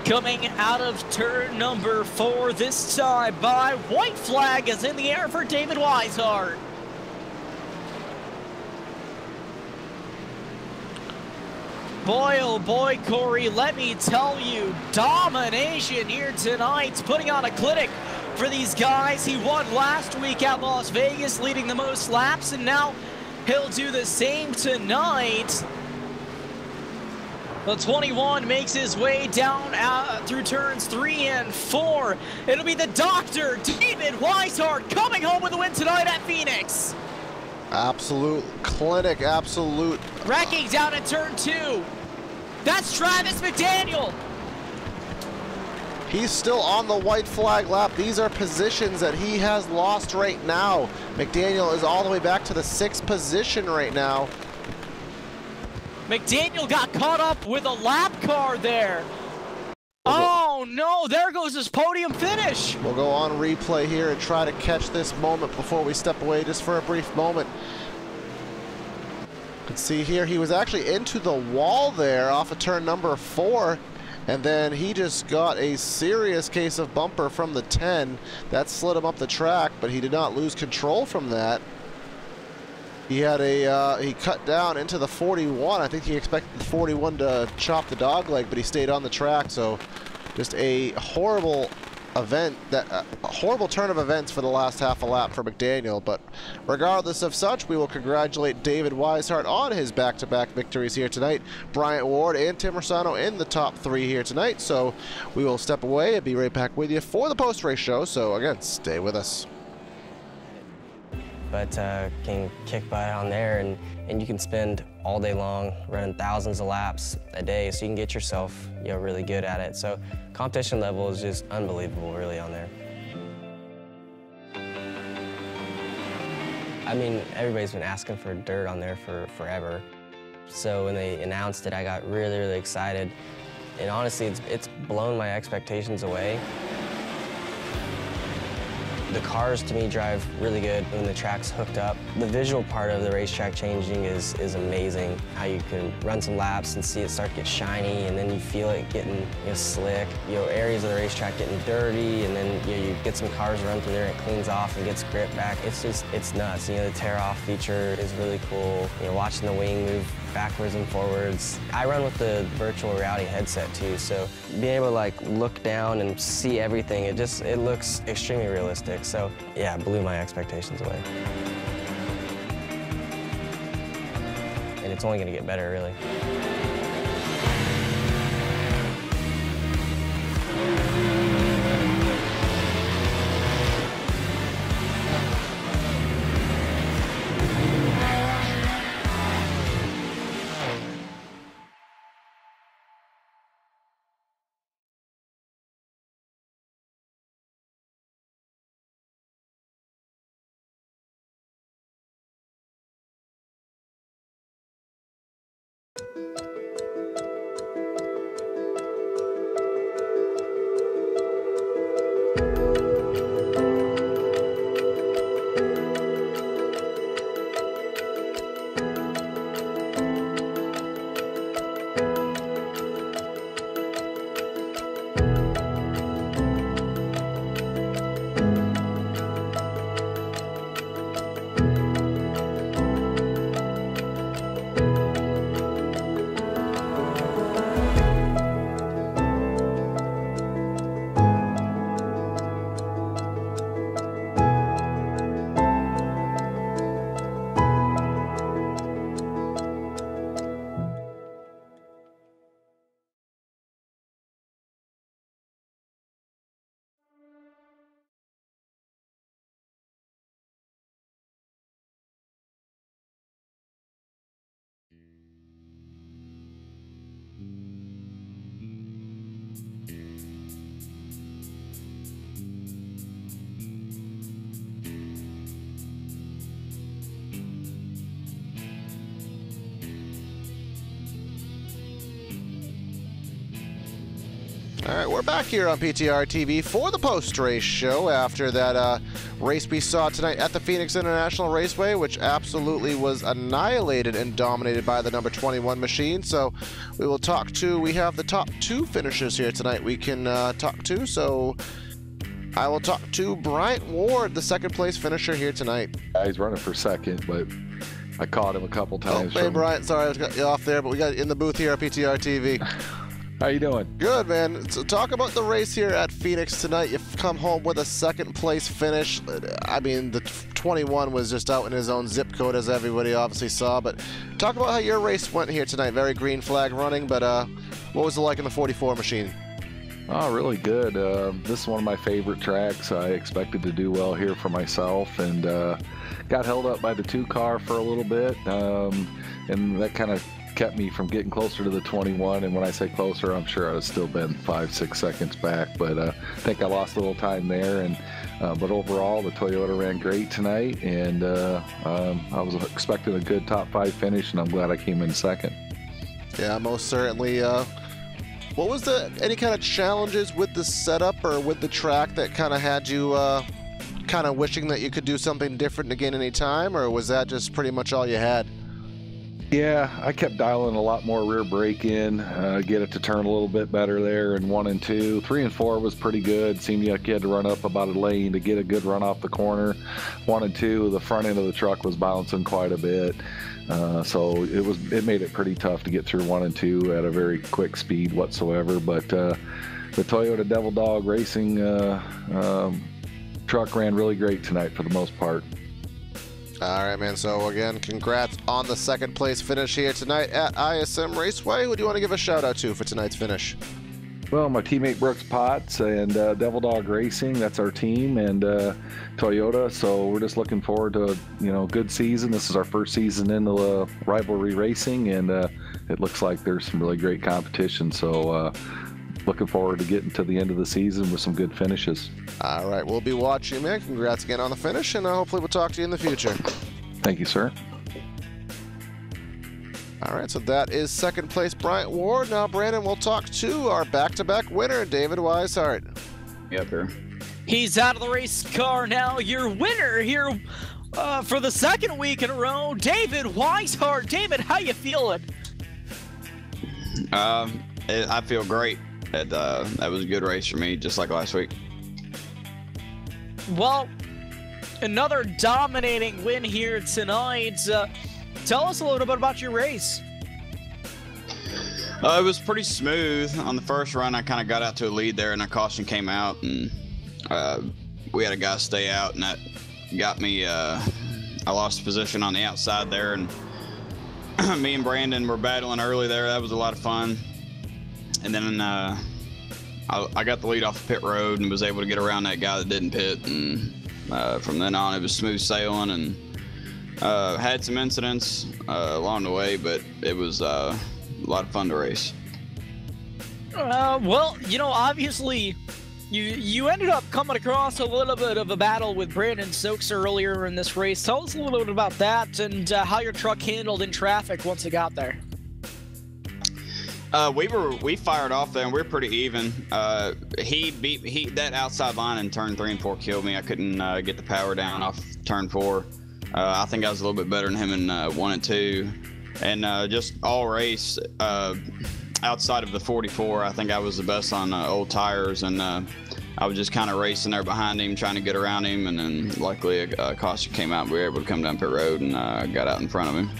Coming out of turn number 4 this time by, white flag is in the air for David Weishart. Boy, oh boy, Corey, let me tell you, domination here tonight, putting on a clinic for these guys. He won last week at Las Vegas, leading the most laps, and now he'll do the same tonight. The 21 makes his way down through turns 3 and 4. It'll be the Dr. David Weishart coming home with a win tonight at Phoenix. Absolute clinic, absolute. Wrecking down at turn 2. That's Travis McDaniel. He's still on the white flag lap. These are positions that he has lost right now. McDaniel is all the way back to the 6th position right now. McDaniel got caught up with a lap car there. Oh no, there goes his podium finish. We'll go on replay here and try to catch this moment before we step away just for a brief moment. You can see here he was actually into the wall there off of turn number 4, and then he just got a serious case of bumper from the 10. That slid him up the track, but he did not lose control from that. He had he cut down into the 41. I think he expected the 41 to chop the dog leg, but he stayed on the track. So just a horrible event, a horrible turn of events for the last half a lap for McDaniel. But regardless of such, we will congratulate David Weishart on his back-to-back victories here tonight. Bryant Ward and Tim Rossano in the top 3 here tonight. So we will step away and be right back with you for the post-race show. So again, stay with us. But can kick butt on there, and you can spend all day long running thousands of laps a day, so you can get yourself really good at it. So competition level is just unbelievable really on there. I mean, everybody's been asking for dirt on there for forever. So when they announced it, I got really, really excited. And honestly, it's blown my expectations away. The cars, to me, drive really good when the track's hooked up. The visual part of the racetrack changing is amazing. How you can run some laps and see it start to get shiny, and then you feel it getting slick. Areas of the racetrack getting dirty, and then you get some cars run through there and it cleans off and gets grip back. It's nuts. The tear-off feature is really cool. Watching the wing move backwards and forwards. I run with the virtual reality headset too, so being able to look down and see everything, it looks extremely realistic. So yeah, it blew my expectations away. And it's only going to get better, really. All right, we're back here on PTR TV for the post-race show after that race we saw tonight at the Phoenix International Raceway, which absolutely was annihilated and dominated by the number 21 machine. So we have the top 2 finishers here tonight we can talk to. So I will talk to Bryant Ward, the second place finisher here tonight. He's running for second, but I caught him a couple times. Hey, Bryant, sorry I got you off there, but we got in the booth here at PTR TV. How you doing? Good, man. So talk about the race here at Phoenix tonight. You've come home with a second place finish. I mean, the 21 was just out in his own zip code, as everybody obviously saw. But talk about how your race went here tonight. Very green flag running, but what was it like in the 44 machine? Oh, really good. This is one of my favorite tracks. I expected to do well here for myself, and got held up by the 2 car for a little bit, and that kind of kept me from getting closer to the 21. And when I say closer, I'm sure I would still been 5-6 seconds back, but I think I lost a little time there. And but overall, the Toyota ran great tonight, and I was expecting a good top 5 finish, and I'm glad I came in second. Yeah, most certainly. What was any kind of challenges with the setup or with the track that kind of had you kind of wishing that you could do something different to gain any time, or was that just pretty much all you had? Yeah, I kept dialing a lot more rear brake in, get it to turn a little bit better there in 1 and 2. 3 and 4 was pretty good. Seemed like you had to run up about a lane to get a good run off the corner. 1 and 2, the front end of the truck was bouncing quite a bit. So it made it pretty tough to get through 1 and 2 at a very quick speed whatsoever. But the Toyota Devil Dog Racing truck ran really great tonight for the most part. All right, man. So again, congrats on the second place finish here tonight at ISM Raceway. Who do you want to give a shout out to for tonight's finish? Well, my teammate Brooks Potts and Devil Dog Racing, that's our team, and Toyota. So we're just looking forward to a good season. This is our first season in the Rivalry Racing, and it looks like there's some really great competition. So looking forward to getting to the end of the season with some good finishes. All right, we'll be watching, man. Congrats again on the finish, and hopefully we'll talk to you in the future. Thank you, sir. All right, so that is second place Bryant Ward. Now, Brandon, we'll talk to our back-to-back winner, David Weishart. Yep, sir. He's out of the race car now. Your winner here for the second week in a row, David Weishart. David, how you feeling? I feel great. That was a good race for me, just like last week. Well, another dominating win here tonight. Tell us a little bit about your race. It was pretty smooth. On the first run, I kind of got out to a lead there, and a caution came out, and we had a guy stay out, and that got me. I lost position on the outside there, and me and Brandon were battling early there. That was a lot of fun. And then I got the lead off the pit road and was able to get around that guy that didn't pit. And from then on, it was smooth sailing, and had some incidents along the way, but it was a lot of fun to race. Well, you know, obviously, you ended up coming across a little bit of a battle with Brandon Stokes earlier in this race. Tell us a little bit about that and how your truck handled in traffic once it got there. We fired off there and we were pretty even. He that outside line in turn 3 and 4 killed me. I couldn't get the power down off turn 4. I think I was a little bit better than him in 1 and 2, and just all race outside of the 44, I think I was the best on old tires, and I was just kind of racing there behind him, trying to get around him, and then luckily a caution came out. We were able to come down pit road and got out in front of him.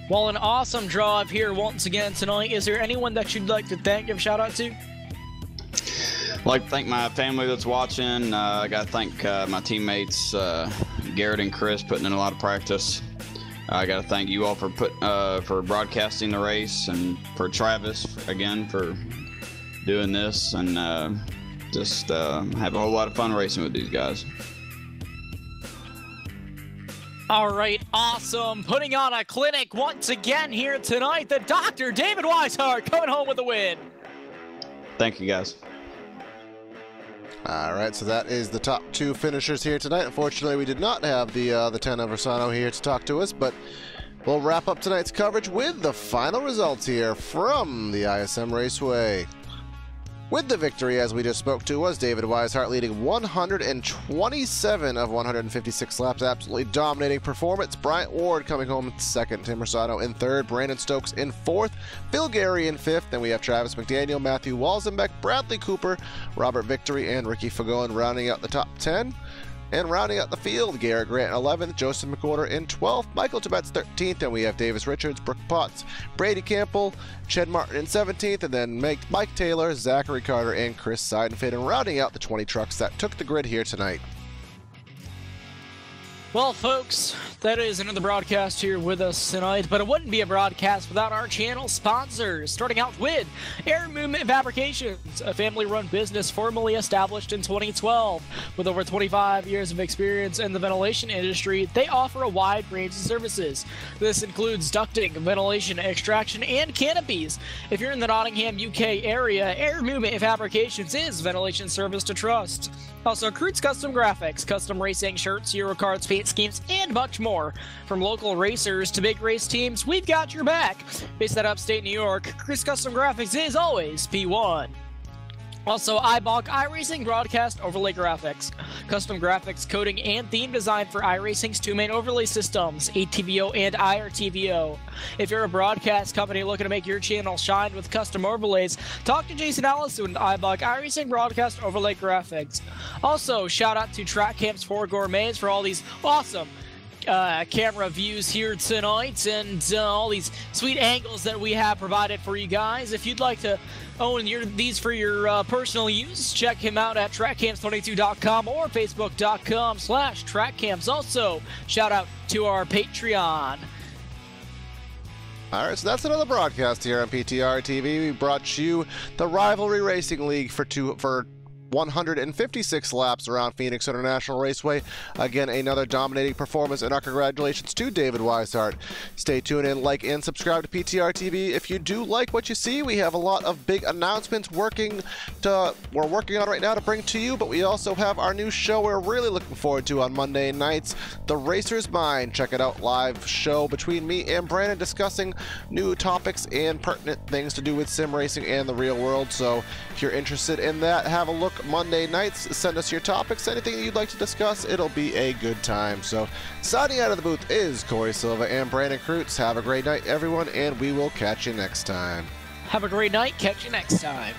Well, an awesome drive here once again tonight. Is there anyone that you'd like to thank, give a shout out to? I'd like to thank my family that's watching. I got to thank my teammates, Garrett and Chris, putting in a lot of practice. I got to thank you all for broadcasting the race, and for Travis again for doing this, and just have a whole lot of fun racing with these guys. All right, awesome. Putting on a clinic once again here tonight. The Dr. David Weishart coming home with the win. Thank you, guys. All right, so that is the top 2 finishers here tonight. Unfortunately, we did not have the 10 of Versano here to talk to us, but we'll wrap up tonight's coverage with the final results here from the ISM Raceway. With the victory, as we just spoke to, was David Weishart, leading 127 of 156 laps. Absolutely dominating performance. Bryant Ward coming home in 2nd. Tim Rosado in 3rd. Brandon Stokes in 4th. Phil Gary in 5th. Then we have Travis McDaniel, Matthew Walzenbeck, Bradley Cooper, Robert Victory, and Ricky Fagon rounding out the top 10. And rounding out the field, Garrett Grant in 11th, Joseph McWhorter in 12th, Michael Tibet's 13th, and we have Davis Richards, Brooke Potts, Brady Campbell, Ched Martin in 17th, and then Mike Taylor, Zachary Carter, and Chris Seidenfeld, and rounding out the 20 trucks that took the grid here tonight. Well, folks, that is another broadcast here with us tonight, but it wouldn't be a broadcast without our channel sponsors, starting out with Movement Fabrications, a family-run business formally established in 2012. With over 25 years of experience in the ventilation industry, they offer a wide range of services. This includes ducting, ventilation, extraction, and canopies. If you're in the Nottingham, UK area, Movement Fabrications is ventilation service to trust. Also, Krutz Custom Graphics, custom racing shirts, Euro cards, paint schemes, and much more. From local racers to big race teams, we've got your back. Based at upstate New York, Krutz Custom Graphics is always P1. Also, iBog iRacing Broadcast Overlay Graphics. Custom graphics, coding, and theme design for iRacing's 2 main overlay systems, ATVO and IRTVO. If you're a broadcast company looking to make your channel shine with custom overlays, talk to Jason Allison with iBog iRacing Broadcast Overlay Graphics. Also, shout out to Track Camps for Gourmets for all these awesome camera views here tonight, and all these sweet angles that we have provided for you guys. If you'd like to own these for your personal use, check him out at trackcams22.com or facebook.com/trackcams. Also, shout out to our Patreon. All right, so that's another broadcast here on PTR TV. We brought you the Rivalry Racing League for 156 laps around Phoenix International Raceway. Again, another dominating performance, and our congratulations to David Weishart. Stay tuned and like and subscribe to PTR TV. If you do like what you see, we have a lot of big announcements we're working on right now to bring to you, but we also have our new show we're really looking forward to on Monday nights, The Racer's Mind. Check it out, live show between me and Brandon discussing new topics and pertinent things to do with sim racing and the real world. So if you're interested in that, have a look Monday nights. Send us your topics, anything you'd like to discuss. It'll be a good time. So, signing out of the booth is Corey Silva and Brandon Krutz. Have a great night, everyone, and we will catch you next time. Have a great night. Catch you next time.